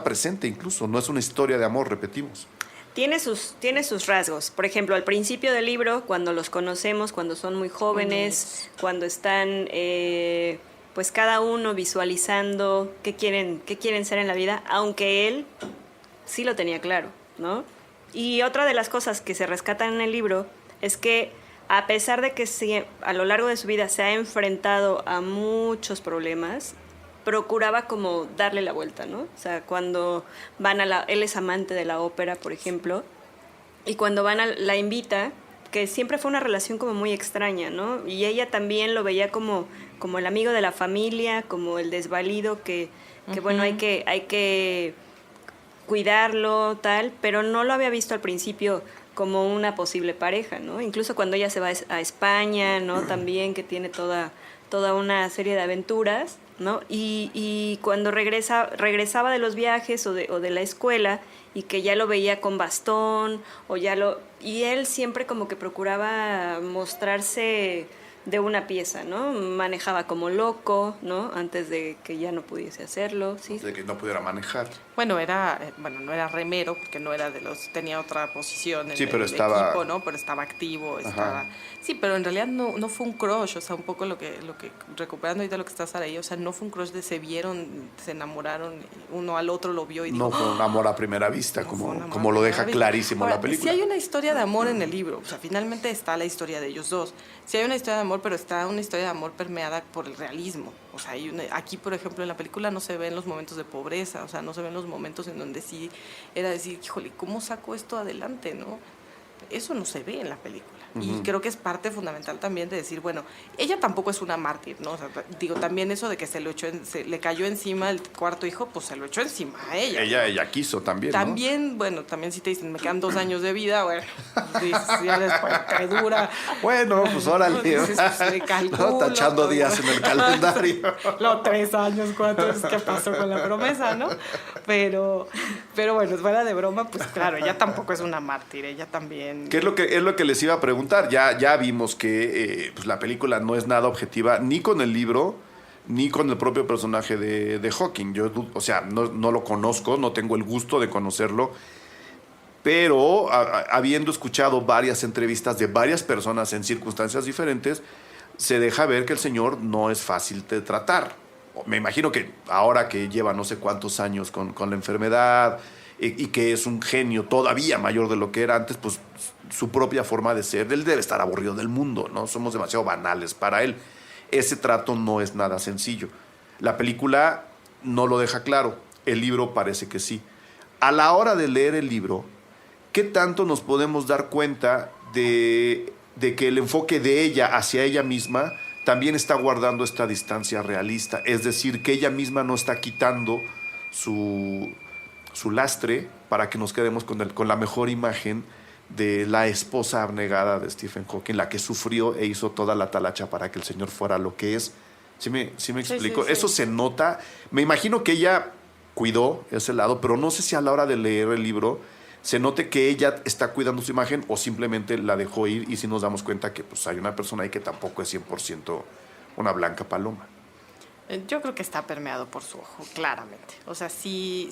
presente incluso. No es una historia de amor, repetimos. Tiene sus rasgos. Por ejemplo, al principio del libro, cuando los conocemos, cuando son muy jóvenes, cuando están... pues cada uno visualizando qué quieren ser en la vida, aunque él sí lo tenía claro, ¿no? Y otra de las cosas que se rescatan en el libro es que a pesar de que a lo largo de su vida se ha enfrentado a muchos problemas, procuraba como darle la vuelta, ¿no? O sea, cuando él es amante de la ópera, por ejemplo, Y cuando la invita, que siempre fue una relación como muy extraña, ¿no? Y ella también lo veía como el amigo de la familia, como el desvalido que bueno, hay que cuidarlo, tal, pero no lo había visto al principio como una posible pareja, ¿no? Incluso cuando ella se va a España, ¿no? También que tiene toda una serie de aventuras, ¿no? Y cuando regresaba de los viajes o de la escuela y que ya lo veía con bastón y él siempre como que procuraba mostrarse de una pieza, ¿no? Manejaba como loco, ¿no? Antes de que ya no pudiese hacerlo, ¿sí? De que no pudiera manejar. Bueno, no era remero, porque no era tenía otra posición en pero el estaba... equipo, ¿no? Pero estaba activo, Sí, pero en realidad no fue un crush, o sea, un poco lo que recuperando ahorita lo que está Saraí, o sea, no fue un crush de se vieron, se enamoraron, uno al otro lo vio y dijo... No fue un amor a primera vista, como lo deja clarísimo la película. Sí hay una historia de amor en el libro, o sea, finalmente está la historia de ellos dos. Sí hay una historia de amor, pero está una historia de amor permeada por el realismo. O sea, aquí, por ejemplo, en la película no se ven los momentos de pobreza, o sea, no se ven los momentos en donde sí era decir, híjole, ¿cómo saco esto adelante, no? Eso no se ve en la película. Y creo que es parte fundamental también de decir, bueno, ella tampoco es una mártir, ¿no? O sea, digo, también eso de que se le cayó encima el cuarto hijo, pues se lo echó encima a ella. Ella quiso también, también, ¿no? Bueno, también si te dicen, me quedan 2 años de vida, bueno, dices, ya después cae dura. Bueno, pues órale. Dices, pues, me calculo, no, tachando días en el calendario. Los 3 años, 4 es que pasó con la promesa, ¿no? Pero bueno, fuera de broma, pues claro, ella tampoco es una mártir, ella también... ¿Qué es lo que les iba a preguntar? Ya vimos que pues la película no es nada objetiva ni con el libro ni con el propio personaje de Hawking. Yo, o sea, no lo conozco, no tengo el gusto de conocerlo, pero habiendo escuchado varias entrevistas de varias personas en circunstancias diferentes, se deja ver que el señor no es fácil de tratar. Me imagino que ahora que lleva no sé cuántos años con la enfermedad y que es un genio todavía mayor de lo que era antes, pues su propia forma de ser, él debe estar aburrido del mundo, ¿no? Somos demasiado banales para él. Ese trato no es nada sencillo. La película no lo deja claro, el libro parece que sí. A la hora de leer el libro, ¿qué tanto nos podemos dar cuenta de que el enfoque de ella hacia ella misma también está guardando esta distancia realista? Es decir, que ella misma no está quitando su lastre para que nos quedemos con la mejor imagen de la esposa abnegada de Stephen Hawking, la que sufrió e hizo toda la talacha para que el señor fuera lo que es. ¿Sí me explico? Sí. Eso se nota. Me imagino que ella cuidó ese lado, pero no sé si a la hora de leer el libro se note que ella está cuidando su imagen o simplemente la dejó ir, y si nos damos cuenta que pues, hay una persona ahí que tampoco es 100% una blanca paloma. Yo creo que está permeado por su ojo, claramente. O sea, sí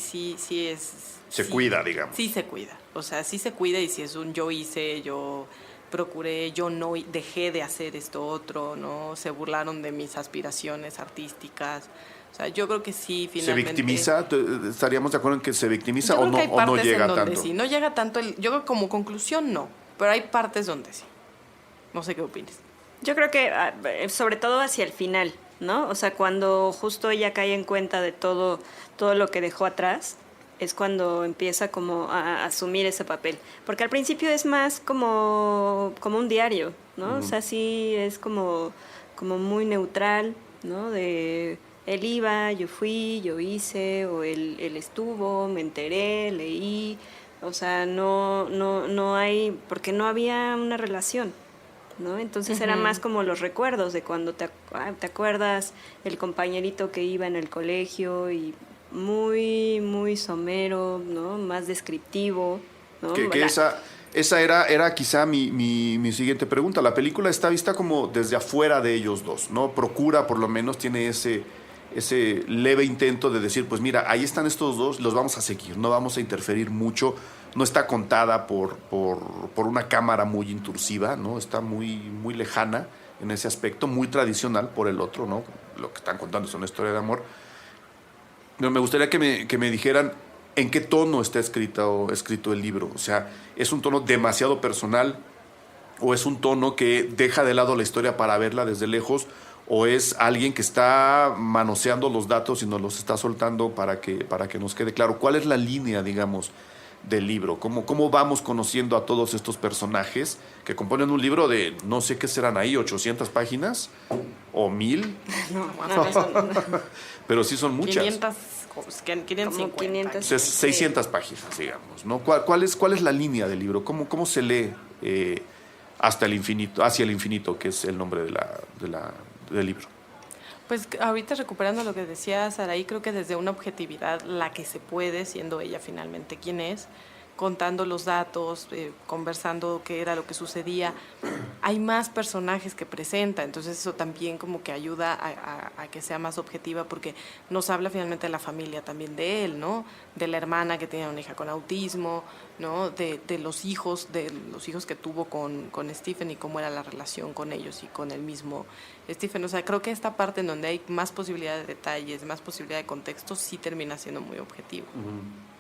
es... Se cuida, digamos. Sí se cuida. O sea, sí se cuida, y si es un yo hice, yo procuré, yo no dejé de hacer esto otro, ¿no? Se burlaron de mis aspiraciones artísticas. O sea, yo creo que sí, finalmente... ¿Se victimiza? ¿Estaríamos de acuerdo en que se victimiza o no llega tanto? Sí, no llega tanto. Yo creo que como conclusión no, pero hay partes donde sí. No sé qué opinas. Yo creo que sobre todo hacia el final, ¿no? O sea, cuando justo ella cae en cuenta de todo lo que dejó atrás, es cuando empieza como a asumir ese papel. Porque al principio es más como un diario, ¿no? O sea, sí es como muy neutral, ¿no? De él iba, yo fui, yo hice, o él estuvo, me enteré, leí. O sea, no hay, porque no había una relación, ¿no? Entonces era más como los recuerdos de cuando te acuerdas el compañerito que iba en el colegio, y muy, muy somero, ¿no? Más descriptivo, ¿no? Que esa era quizá mi siguiente pregunta. La película está vista como desde afuera de ellos dos, ¿no? Procura, por lo menos, tiene ese leve intento de decir, pues mira, ahí están estos dos, los vamos a seguir, no vamos a interferir mucho. No está contada por una cámara muy intrusiva, ¿no? Está muy, muy lejana en ese aspecto, muy tradicional por el otro, ¿no? Lo que están contando es una historia de amor. Pero me gustaría que me dijeran en qué tono está escrito el libro. O sea, ¿es un tono demasiado personal o es un tono que deja de lado la historia para verla desde lejos, o es alguien que está manoseando los datos y nos los está soltando para que nos quede claro? ¿Cuál es la línea, digamos, del libro? ¿Cómo vamos conociendo a todos estos personajes que componen un libro de, no sé qué serán ahí, 800 páginas o 1000? Pero sí son muchas. 550. 500. 600 páginas, digamos, ¿no? ¿Cuál es la línea del libro? ¿Cómo se lee hacia el infinito, que es el nombre del libro? Pues ahorita recuperando lo que decía Saraí, creo que desde una objetividad, la que se puede, siendo ella finalmente quien es, contando los datos, conversando qué era lo que sucedía, hay más personajes que presenta, entonces eso también como que ayuda a que sea más objetiva, porque nos habla finalmente de la familia también de él, ¿no? De la hermana que tenía una hija con autismo, ¿no? De los hijos que tuvo con Stephen y cómo era la relación con ellos y con el mismo Stephen. O sea, creo que esta parte en donde hay más posibilidad de detalles, más posibilidad de contexto, sí termina siendo muy objetivo.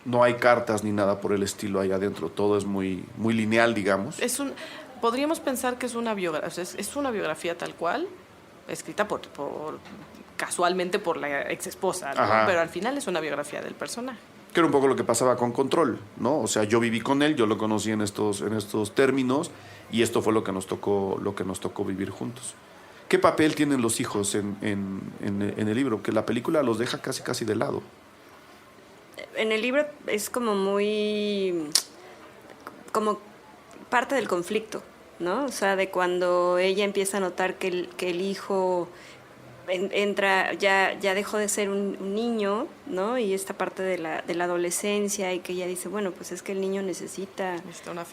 No hay cartas ni nada por el estilo ahí adentro, todo es muy, muy lineal, digamos. Podríamos pensar que es una biografía, o sea, es una biografía tal cual, escrita casualmente por la ex esposa, ¿no? Pero al final es una biografía del personaje. Que era un poco lo que pasaba con Control, ¿no? O sea, yo viví con él, yo lo conocí en estos términos, y esto fue lo que nos tocó vivir juntos. ¿Qué papel tienen los hijos en el libro? Que la película los deja casi de lado. En el libro es como parte del conflicto, ¿no? O sea, de cuando ella empieza a notar que el hijo entra, ya dejó de ser un niño, ¿no? Y esta parte de la adolescencia, y que ella dice, bueno, pues es que el niño necesita una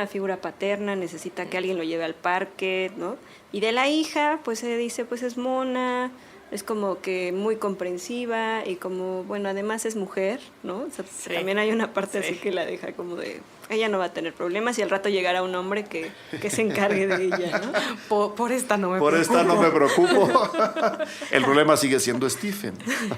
figura paterna, necesita que alguien lo lleve al parque, ¿no? Y de la hija, pues se dice, pues es mona, es como que muy comprensiva, y como, bueno, además es mujer, ¿no? O sea, sí. También hay una parte así que la deja como de, ella no va a tener problemas, y al rato llegará un hombre que se encargue de ella, ¿no? Por esta no me preocupo. Por esta no me preocupo. El problema sigue siendo Stephen.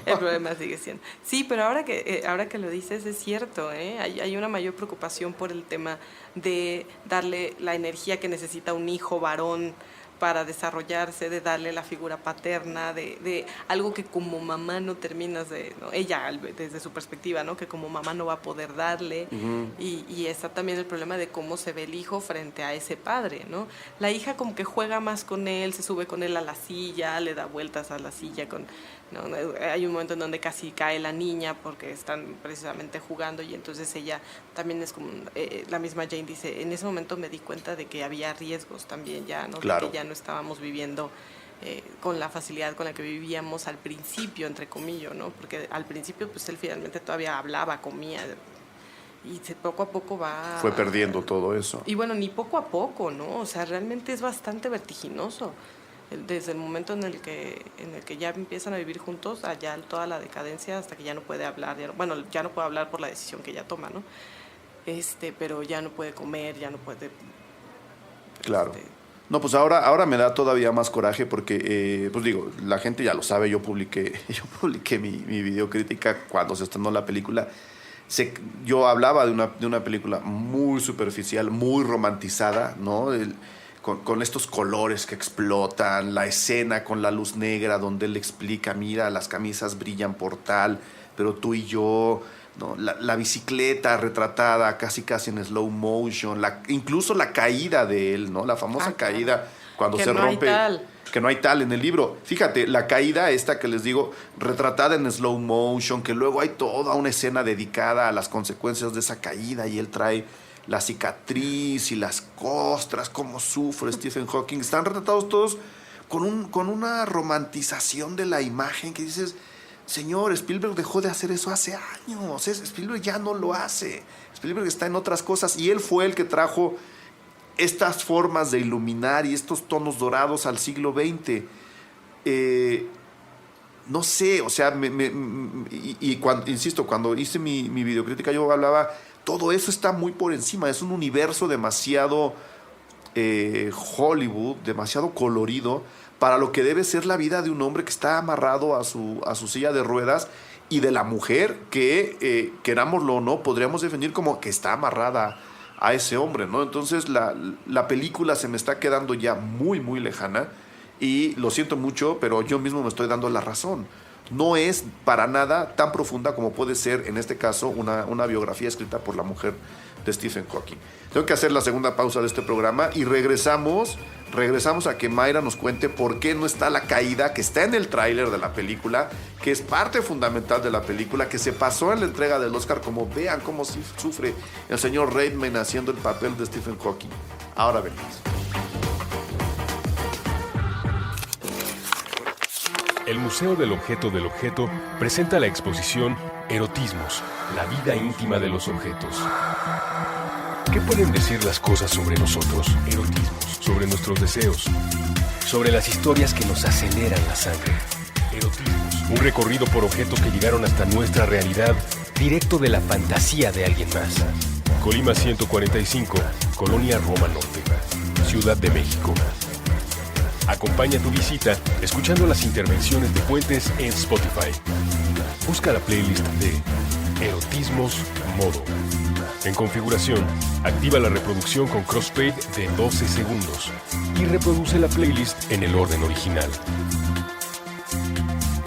El problema sigue siendo. Sí, pero ahora que lo dices es cierto, ¿eh? Hay una mayor preocupación por el tema de darle la energía que necesita un hijo varón para desarrollarse, de darle la figura paterna, de algo que como mamá no terminas de, ¿no? Ella desde su perspectiva, ¿no? Que como mamá no va a poder darle, y está también el problema de cómo se ve el hijo frente a ese padre, ¿no? La hija como que juega más con él, se sube con él a la silla, le da vueltas a la silla, ¿no? Hay un momento en donde casi cae la niña porque están precisamente jugando, y entonces ella también es como, la misma Jane dice, en ese momento me di cuenta de que había riesgos también ya, ¿no? Claro. De que ya no estábamos viviendo con la facilidad con la que vivíamos al principio, entre comillas, ¿no? Porque al principio pues él finalmente todavía hablaba, comía, y poco a poco fue perdiendo todo eso. Y bueno, ni poco a poco, ¿no? O sea, realmente es bastante vertiginoso. Desde el momento en el que ya empiezan a vivir juntos, allá toda la decadencia, hasta que ya no puede hablar, ya no puede hablar por la decisión que ella toma, ¿no? Pero ya no puede comer, ya no puede... Claro. No, pues ahora me da todavía más coraje porque, pues digo, la gente ya lo sabe, yo publiqué mi videocrítica cuando se estrenó la película. Yo hablaba de una película muy superficial, muy romantizada, ¿no? Con estos colores que explotan, la escena con la luz negra donde él explica, mira, las camisas brillan por tal, pero tú y yo, ¿no? La bicicleta retratada casi en slow motion, incluso la caída de él, ¿no? La famosa caída cuando que se no rompe. Que no hay tal en el libro. Fíjate, la caída esta que les digo, retratada en slow motion, que luego hay toda una escena dedicada a las consecuencias de esa caída, y él trae la cicatriz y las costras, cómo sufre Stephen Hawking. Están retratados todos con una romantización de la imagen que dices, señor, Spielberg dejó de hacer eso hace años. Spielberg ya no lo hace. Spielberg está en otras cosas, y él fue el que trajo estas formas de iluminar y estos tonos dorados al siglo XX. No sé, o sea, insisto, cuando hice mi videocrítica yo hablaba, todo eso está muy por encima, es un universo demasiado Hollywood, demasiado colorido para lo que debe ser la vida de un hombre que está amarrado a su silla de ruedas, y de la mujer que, querámoslo o no, podríamos definir como que está amarrada a ese hombre, ¿no? Entonces la película se me está quedando ya muy, muy lejana, y lo siento mucho, pero yo mismo me estoy dando la razón. no es para nada tan profunda como puede ser, en este caso, una biografía escrita por la mujer de Stephen Hawking. Tengo que hacer la segunda pausa de este programa y regresamos a que Mayra nos cuente por qué no está la caída que está en el tráiler de la película, que es parte fundamental de la película, que se pasó en la entrega del Oscar, como vean cómo sufre el señor Reitman haciendo el papel de Stephen Hawking. Ahora venimos. El Museo del Objeto presenta la exposición Erotismos, la vida íntima de los objetos. ¿Qué pueden decir las cosas sobre nosotros? Erotismos, sobre nuestros deseos, sobre las historias que nos aceleran la sangre. Erotismos, un recorrido por objetos que llegaron hasta nuestra realidad, directo de la fantasía de alguien más. Colima 145, Colonia Roma Norte, Ciudad de México. Acompaña tu visita escuchando las intervenciones de Puentes en Spotify. Busca la playlist de Erotismos Modo. En configuración, activa la reproducción con crossfade de 12 segundos y reproduce la playlist en el orden original.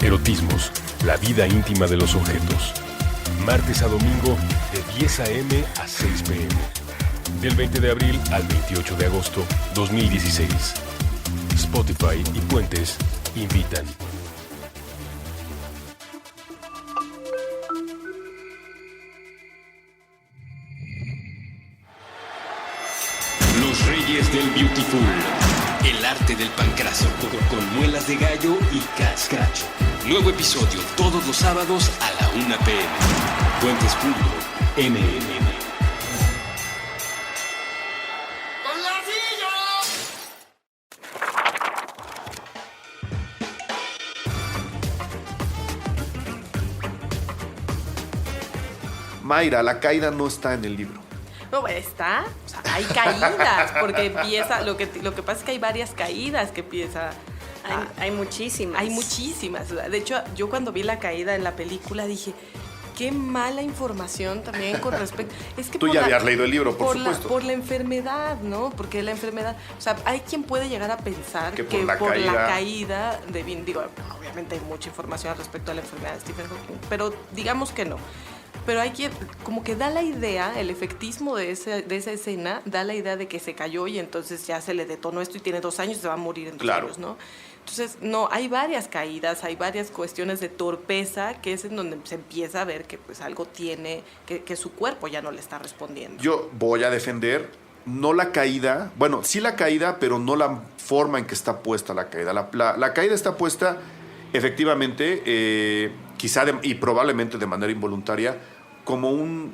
Erotismos, la vida íntima de los objetos. Martes a domingo de 10 a.m. a 6 p.m. Del 20 de abril al 28 de agosto 2016. Spotify y Puentes invitan. Los Reyes del Beautiful. El arte del pancraso con muelas de gallo y cascacho. Nuevo episodio todos los sábados a la 1 p.m. Puentes.mmm. Mayra, la caída no está en el libro. No, está, o sea, hay caídas, porque empieza, lo que pasa es que hay varias caídas que empieza. Hay muchísimas. Hay muchísimas. De hecho, yo cuando vi la caída en la película dije, qué mala información también con respecto. Es que tú ya habías leído el libro, por supuesto. Por la enfermedad, ¿no? Porque la enfermedad, o sea, hay quien puede llegar a pensar que por la caída de Vin, digo, obviamente hay mucha información al respecto de la enfermedad de Stephen Hawking, pero digamos que no. Pero hay quien, como que da la idea, el efectismo de esa escena, da la idea de que se cayó y entonces ya se le detonó esto y tiene 2 años y se va a morir en 2 años, ¿no? Entonces, no, hay varias caídas, hay varias cuestiones de torpeza, que es en donde se empieza a ver que pues algo tiene, que su cuerpo ya no le está respondiendo. Yo voy a defender, no la caída, bueno, sí la caída, pero no la forma en que está puesta la caída. La caída está puesta, efectivamente, quizá y probablemente de manera involuntaria, como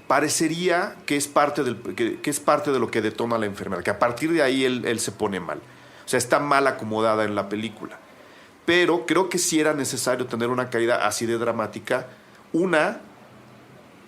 parecería que es parte que es parte de lo que detona la enfermedad, que a partir de ahí él se pone mal. O sea, está mal acomodada en la película. Pero creo que sí era necesario tener una caída así de dramática.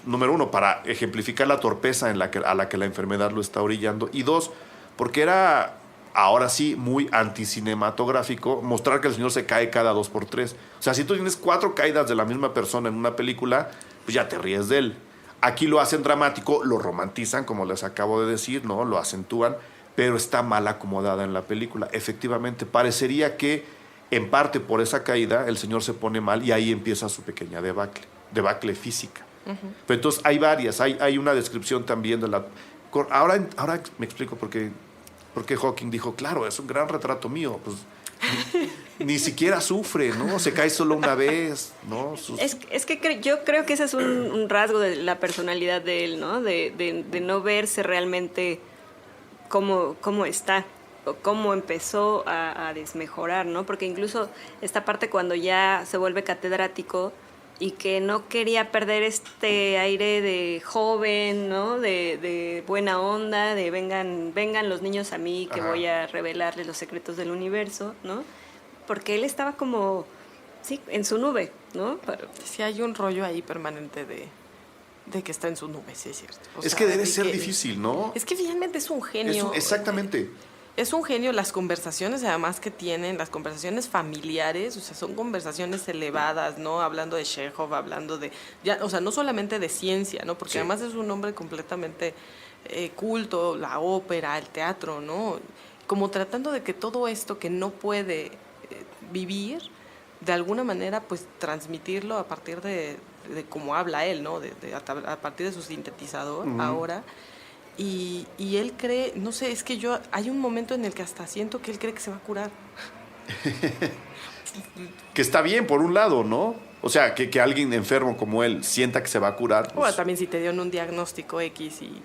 Número uno, para ejemplificar la torpeza a la que la enfermedad lo está orillando. Y 2, porque era, ahora sí, muy anticinematográfico mostrar que el señor se cae cada 2x3. O sea, si tú tienes 4 caídas de la misma persona en una película, pues ya te ríes de él. Aquí lo hacen dramático, lo romantizan, como les acabo de decir, ¿no? Lo acentúan, pero está mal acomodada en la película. Efectivamente, parecería que en parte por esa caída el señor se pone mal y ahí empieza su pequeña debacle física. Uh-huh. Pero entonces hay varias, hay una descripción también de la... Ahora me explico por qué Hawking dijo, claro, es un gran retrato mío, pues... Ni siquiera sufre, ¿no? Se cae solo una vez, ¿no? Es que yo creo que ese es un rasgo de la personalidad de él, ¿no? De no verse realmente cómo está, o cómo empezó a desmejorar, ¿no? Porque incluso esta parte cuando ya se vuelve catedrático y que no quería perder este aire de joven, ¿no? De buena onda, de vengan los niños a mí que voy a revelarles los secretos del universo, ¿no? Porque él estaba como, sí, en su nube, ¿no? Sí, hay un rollo ahí permanente de que está en su nube, sí es cierto. Es que debe ser difícil, ¿no? Es que finalmente es un genio. Exactamente. Es un genio. Las conversaciones además que tienen, las conversaciones familiares, o sea, son conversaciones elevadas, ¿no? Hablando de Chekhov, hablando de, o sea, no solamente de ciencia, ¿no? Porque además es un hombre completamente culto, la ópera, el teatro, ¿no? Como tratando de que todo esto que no puede vivir, de alguna manera pues transmitirlo a partir de cómo habla él, ¿no? A partir de su sintetizador ahora. Y él cree, no sé, es que hay un momento en el que hasta siento que él cree que se va a curar. Que está bien, por un lado, ¿no? O sea, que alguien enfermo como él sienta que se va a curar. Pues, bueno, también si te dieron un diagnóstico X y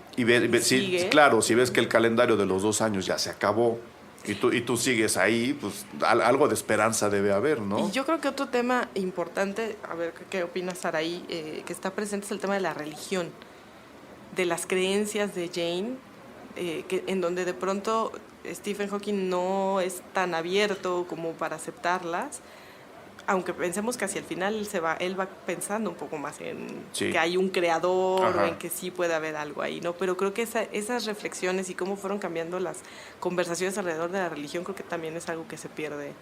sí, claro, si ves que el calendario de los 2 años ya se acabó y tú sigues ahí, pues algo de esperanza debe haber, ¿no? Y yo creo que otro tema importante, a ver qué opinas, Saraí, que está presente es el tema de la religión, de las creencias de Jane, en donde de pronto Stephen Hawking no es tan abierto como para aceptarlas, aunque pensemos que hacia el final él va pensando un poco más en que hay un creador, o en que sí puede haber algo ahí, ¿no? Pero creo que esas reflexiones y cómo fueron cambiando las conversaciones alrededor de la religión, creo que también es algo que se pierde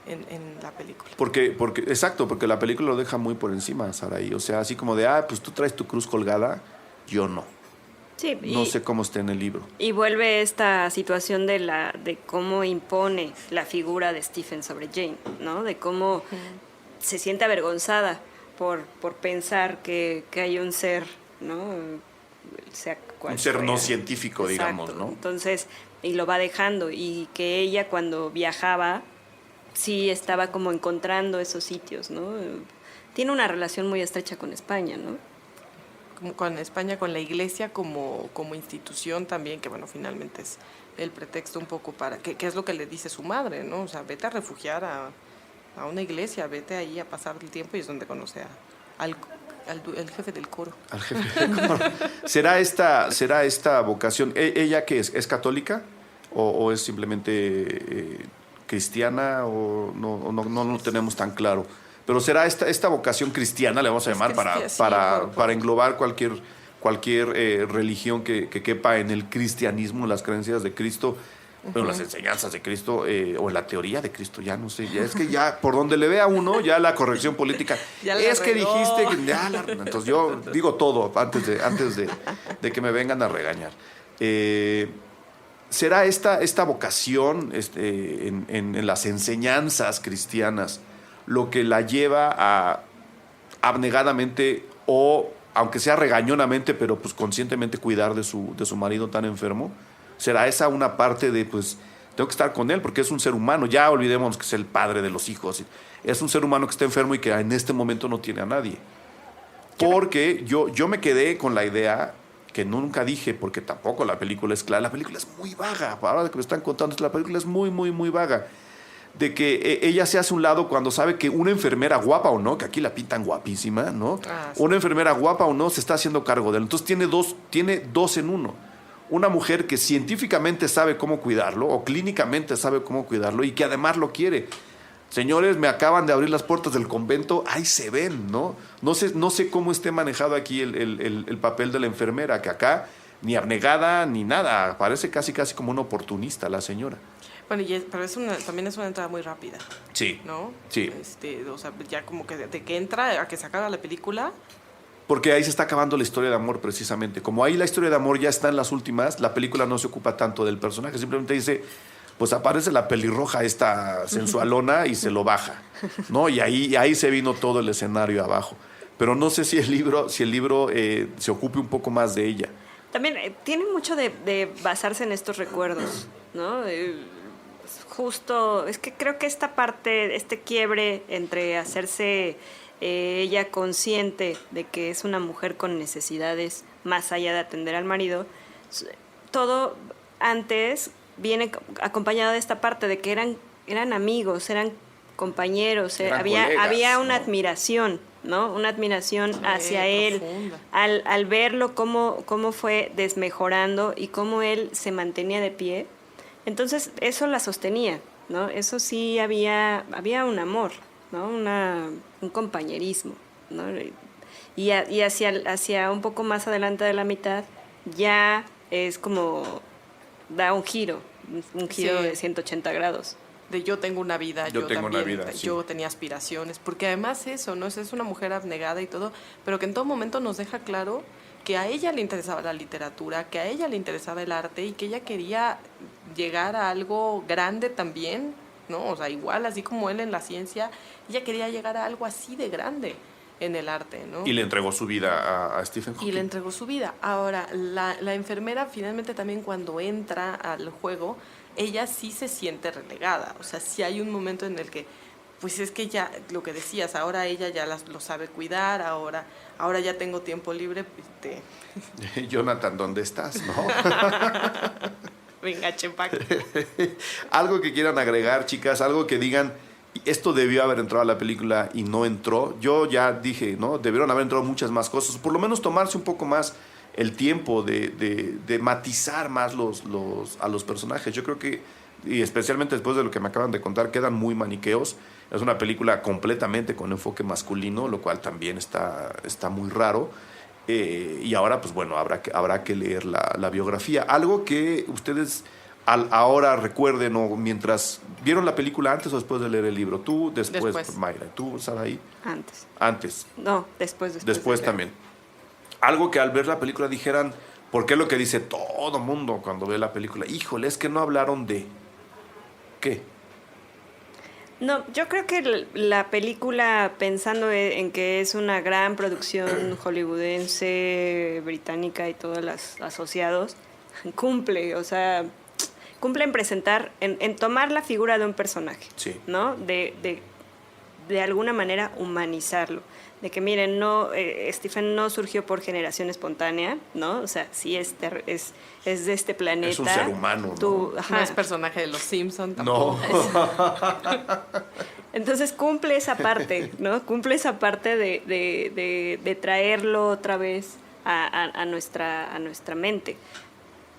en la película. Exacto, porque la película lo deja muy por encima, Saraí. O sea, así como de, pues tú traes tu cruz colgada, yo no. Sí, no sé cómo está en el libro. Y vuelve esta situación de cómo impone la figura de Stephen sobre Jane, ¿no? De cómo se siente avergonzada por pensar que hay un ser, ¿no? Sea cual un ser fuera. No científico, Exacto. digamos, ¿no? Entonces, y lo va dejando, y que ella cuando viajaba sí estaba como encontrando esos sitios, ¿no? Tiene una relación muy estrecha con España, ¿no? Con España, con la iglesia como institución también, que bueno, finalmente es el pretexto un poco para, que es lo que le dice su madre, ¿no? O sea, vete a refugiar a una iglesia, vete ahí a pasar el tiempo, y es donde conoce al jefe del coro. Al jefe del coro. ¿Será esta vocación, ella qué es católica o es simplemente cristiana o no lo tenemos tan claro? Pero será esta vocación cristiana, le vamos a llamar, para englobar cualquier religión que quepa en el cristianismo, las creencias de Cristo, bueno, las enseñanzas de Cristo, o en la teoría de Cristo, ya no sé, ya es que ya por donde le vea uno, ya la corrección política, es que dijiste que entonces yo digo todo antes de que me vengan a regañar. ¿Será esta vocación en las enseñanzas cristianas lo que la lleva a abnegadamente, o aunque sea regañonamente, pero pues conscientemente, cuidar de su marido tan enfermo? ¿Será esa una parte de, pues, tengo que estar con él porque es un ser humano? Ya olvidémonos que es el padre de los hijos. Es un ser humano que está enfermo y que en este momento no tiene a nadie. Porque yo me quedé con la idea, que nunca dije, porque tampoco la película es clara. La película es muy vaga. Ahora que me están contando, la película es muy, muy, muy vaga. De que ella se hace a un lado cuando sabe que una enfermera, guapa o no, que aquí la pintan guapísima, ¿no? Sí. Una enfermera, guapa o no, se está haciendo cargo de él. Entonces tiene dos en uno. Una mujer que científicamente sabe cómo cuidarlo, o clínicamente sabe cómo cuidarlo, y que además lo quiere. Señores, me acaban de abrir las puertas del convento, ahí se ven, ¿no? No sé cómo esté manejado aquí el papel de la enfermera, que acá ni abnegada ni nada, parece casi como una oportunista la señora. Bueno, pero también es una entrada muy rápida. Sí. ¿No? Sí. O sea, ya como que de que entra a que se acaba la película. Porque ahí se está acabando la historia de amor, precisamente. Como ahí la historia de amor ya está en las últimas, la película no se ocupa tanto del personaje. Simplemente dice, pues aparece la pelirroja esta sensualona y se lo baja, ¿no? Y ahí se vino todo el escenario abajo. Pero no sé si el libro se ocupe un poco más de ella. También tiene mucho de basarse en estos recuerdos, ¿no? Justo, es que creo que esta parte, este quiebre entre hacerse ella consciente de que es una mujer con necesidades más allá de atender al marido, todo antes viene acompañado de esta parte de que eran amigos, eran compañeros, había una admiración, ¿no? Una admiración hacia él, al verlo cómo fue desmejorando y cómo él se mantenía de pie. Entonces eso la sostenía, ¿no? Eso sí había un amor, ¿no? Un compañerismo, ¿no? Y hacia un poco más adelante de la mitad ya es como da un giro de 180 grados. De yo tengo una vida, yo tengo también, una vida, sí. Yo tenía aspiraciones, porque además eso, ¿no? Es una mujer abnegada y todo, pero que en todo momento nos deja claro que a ella le interesaba la literatura, que a ella le interesaba el arte y que ella quería llegar a algo grande también, ¿no? O sea, igual, así como él en la ciencia, ella quería llegar a algo así de grande en el arte, ¿no? Y le entregó su vida a Stephen Hawking. Y le entregó su vida. Ahora, la enfermera finalmente también cuando entra al juego, ella sí se siente relegada. O sea, sí hay un momento en el que, pues es que ya, lo que decías, ahora ella ya lo sabe cuidar, ahora ya tengo tiempo libre. Pues Jonathan, ¿dónde estás? ¿No? Venga, Chepac. Algo que quieran agregar, chicas, algo que digan, esto debió haber entrado a la película y no entró. Yo ya dije, ¿no? Debieron haber entrado muchas más cosas. Por lo menos tomarse un poco más el tiempo de matizar más a los personajes. Yo creo que, y especialmente después de lo que me acaban de contar, quedan muy maniqueos. Es una película completamente con enfoque masculino, lo cual también está muy raro. Y ahora, pues bueno, habrá que leer la biografía. Algo que ustedes ahora recuerden, o mientras vieron la película, antes o después de leer el libro. Tú después. Mayra. ¿Tú, Saraí? Antes. No, después. Después también. Algo que al ver la película dijeran, porque es lo que dice todo mundo cuando ve la película. Híjole, es que no hablaron de... ¿Qué? No, yo creo que la película, pensando en que es una gran producción hollywoodense, británica y todos los asociados, cumple en presentar, en tomar la figura de un personaje, sí, ¿no? De alguna manera humanizarlo. De que, miren, Stephen no surgió por generación espontánea, ¿no? O sea, sí es de este planeta. Es un ser humano, ¿no? No es personaje de los Simpsons tampoco. No. Entonces cumple esa parte, ¿no? Cumple esa parte de traerlo otra vez a nuestra mente.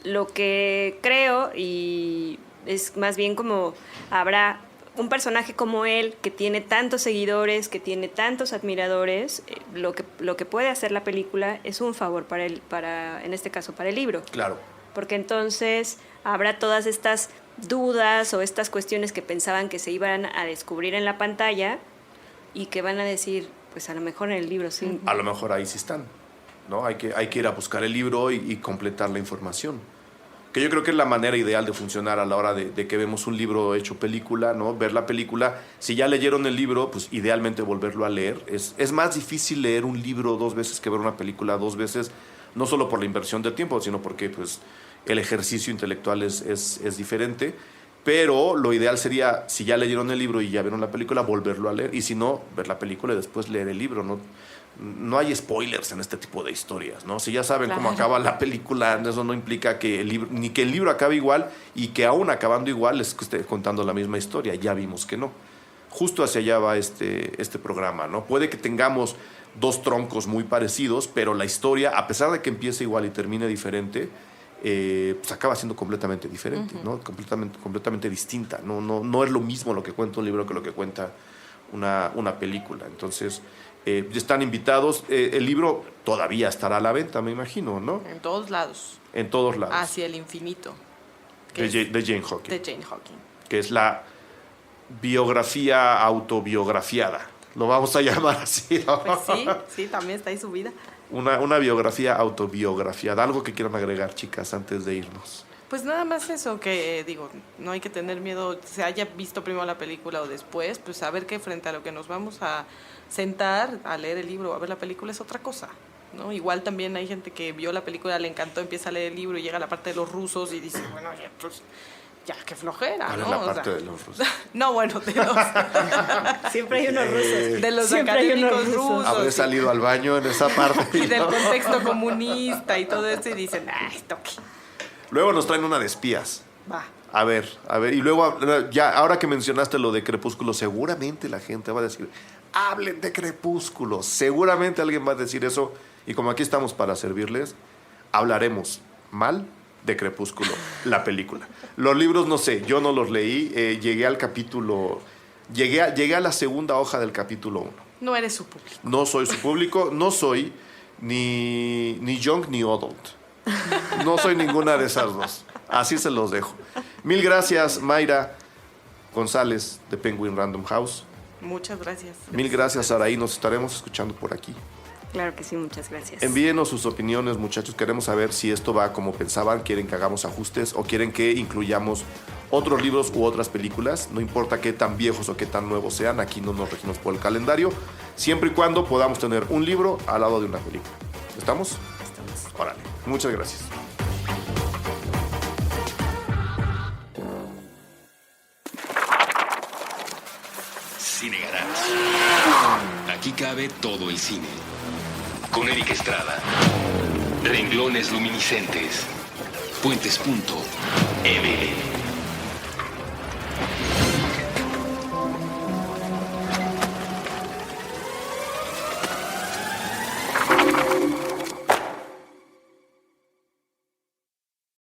Lo que creo, y es más bien como habrá un personaje como él, que tiene tantos seguidores, que tiene tantos admiradores, lo que puede hacer la película es un favor en este caso, para el libro. Claro. Porque entonces habrá todas estas dudas o estas cuestiones que pensaban que se iban a descubrir en la pantalla y que van a decir, pues a lo mejor en el libro sí. A lo mejor ahí sí están, ¿no? Hay que ir a buscar el libro y completar la información. Que yo creo que es la manera ideal de funcionar a la hora de que vemos un libro hecho película, ¿no? Ver la película. Si ya leyeron el libro, pues idealmente volverlo a leer. Es más difícil leer un libro 2 veces que ver una película 2 veces, no solo por la inversión de tiempo, sino porque pues, el ejercicio intelectual es diferente. Pero lo ideal sería, si ya leyeron el libro y ya vieron la película, volverlo a leer. Y si no, ver la película y después leer el libro, ¿no? No hay spoilers en este tipo de historias, ¿no? Si ya saben cómo acaba la película, eso no implica que el libro acabe igual, y que aún acabando igual les esté contando la misma historia. Ya vimos que no. Justo hacia allá va este programa, ¿no? Puede que tengamos 2 troncos muy parecidos, pero la historia, a pesar de que empiece igual y termine diferente, pues acaba siendo completamente diferente, ¿no? Completamente distinta. No es lo mismo lo que cuenta un libro que lo que cuenta una película. Entonces, están invitados. El libro todavía estará a la venta, me imagino, ¿no? En todos lados. En todos lados. Hacia el infinito. De Jane Hawking. De Jane Hawking. Que es la biografía autobiografiada. Lo vamos a llamar así, ¿no? Pues sí, también está ahí su vida. Una biografía autobiografiada. Algo que quieran agregar, chicas, antes de irnos. Pues nada más eso, que digo, no hay que tener miedo, se haya visto primero la película o después, pues saber que frente a lo que nos vamos a sentar a leer el libro o a ver la película es otra cosa, ¿no? Igual también hay gente que vio la película, le encantó, empieza a leer el libro y llega a la parte de los rusos y dice, bueno, ya qué flojera, ¿cuál ¿no? es la parte de los rusos? No, bueno, de los... Siempre hay unos rusos. De los Siempre hay unos académicos rusos. Habré salido al baño en esa parte. Y del contexto comunista y todo eso y dicen, esto qué. Luego nos traen una de espías. Va. A ver, y luego, ya ahora que mencionaste lo de Crepúsculo, seguramente la gente va a decir, hablen de Crepúsculo. Seguramente alguien va a decir eso. Y como aquí estamos para servirles, hablaremos mal de Crepúsculo, la película. Los libros, no sé, yo no los leí. Llegué al capítulo... Llegué a la segunda hoja del capítulo 1. No eres su público. No soy su público, no soy ni young ni adult. No soy ninguna de esas dos. Así se los dejo. Mil gracias, Mayra González, de Penguin Random House. Muchas gracias. Mil gracias, Saraí. Nos estaremos escuchando por aquí. Claro que sí, muchas gracias. Envíenos sus opiniones, muchachos. Queremos saber si esto va como pensaban. ¿Quieren que hagamos ajustes o quieren que incluyamos otros libros u otras películas, no importa qué tan viejos o qué tan nuevos sean, aquí no nos regimos por el calendario, siempre y cuando podamos tener un libro al lado de una película. ¿Estamos? Estamos. Órale, muchas gracias. Cine Garage. Aquí cabe todo el cine. Con Eric Estrada. Renglones luminiscentes. Puentes.ml.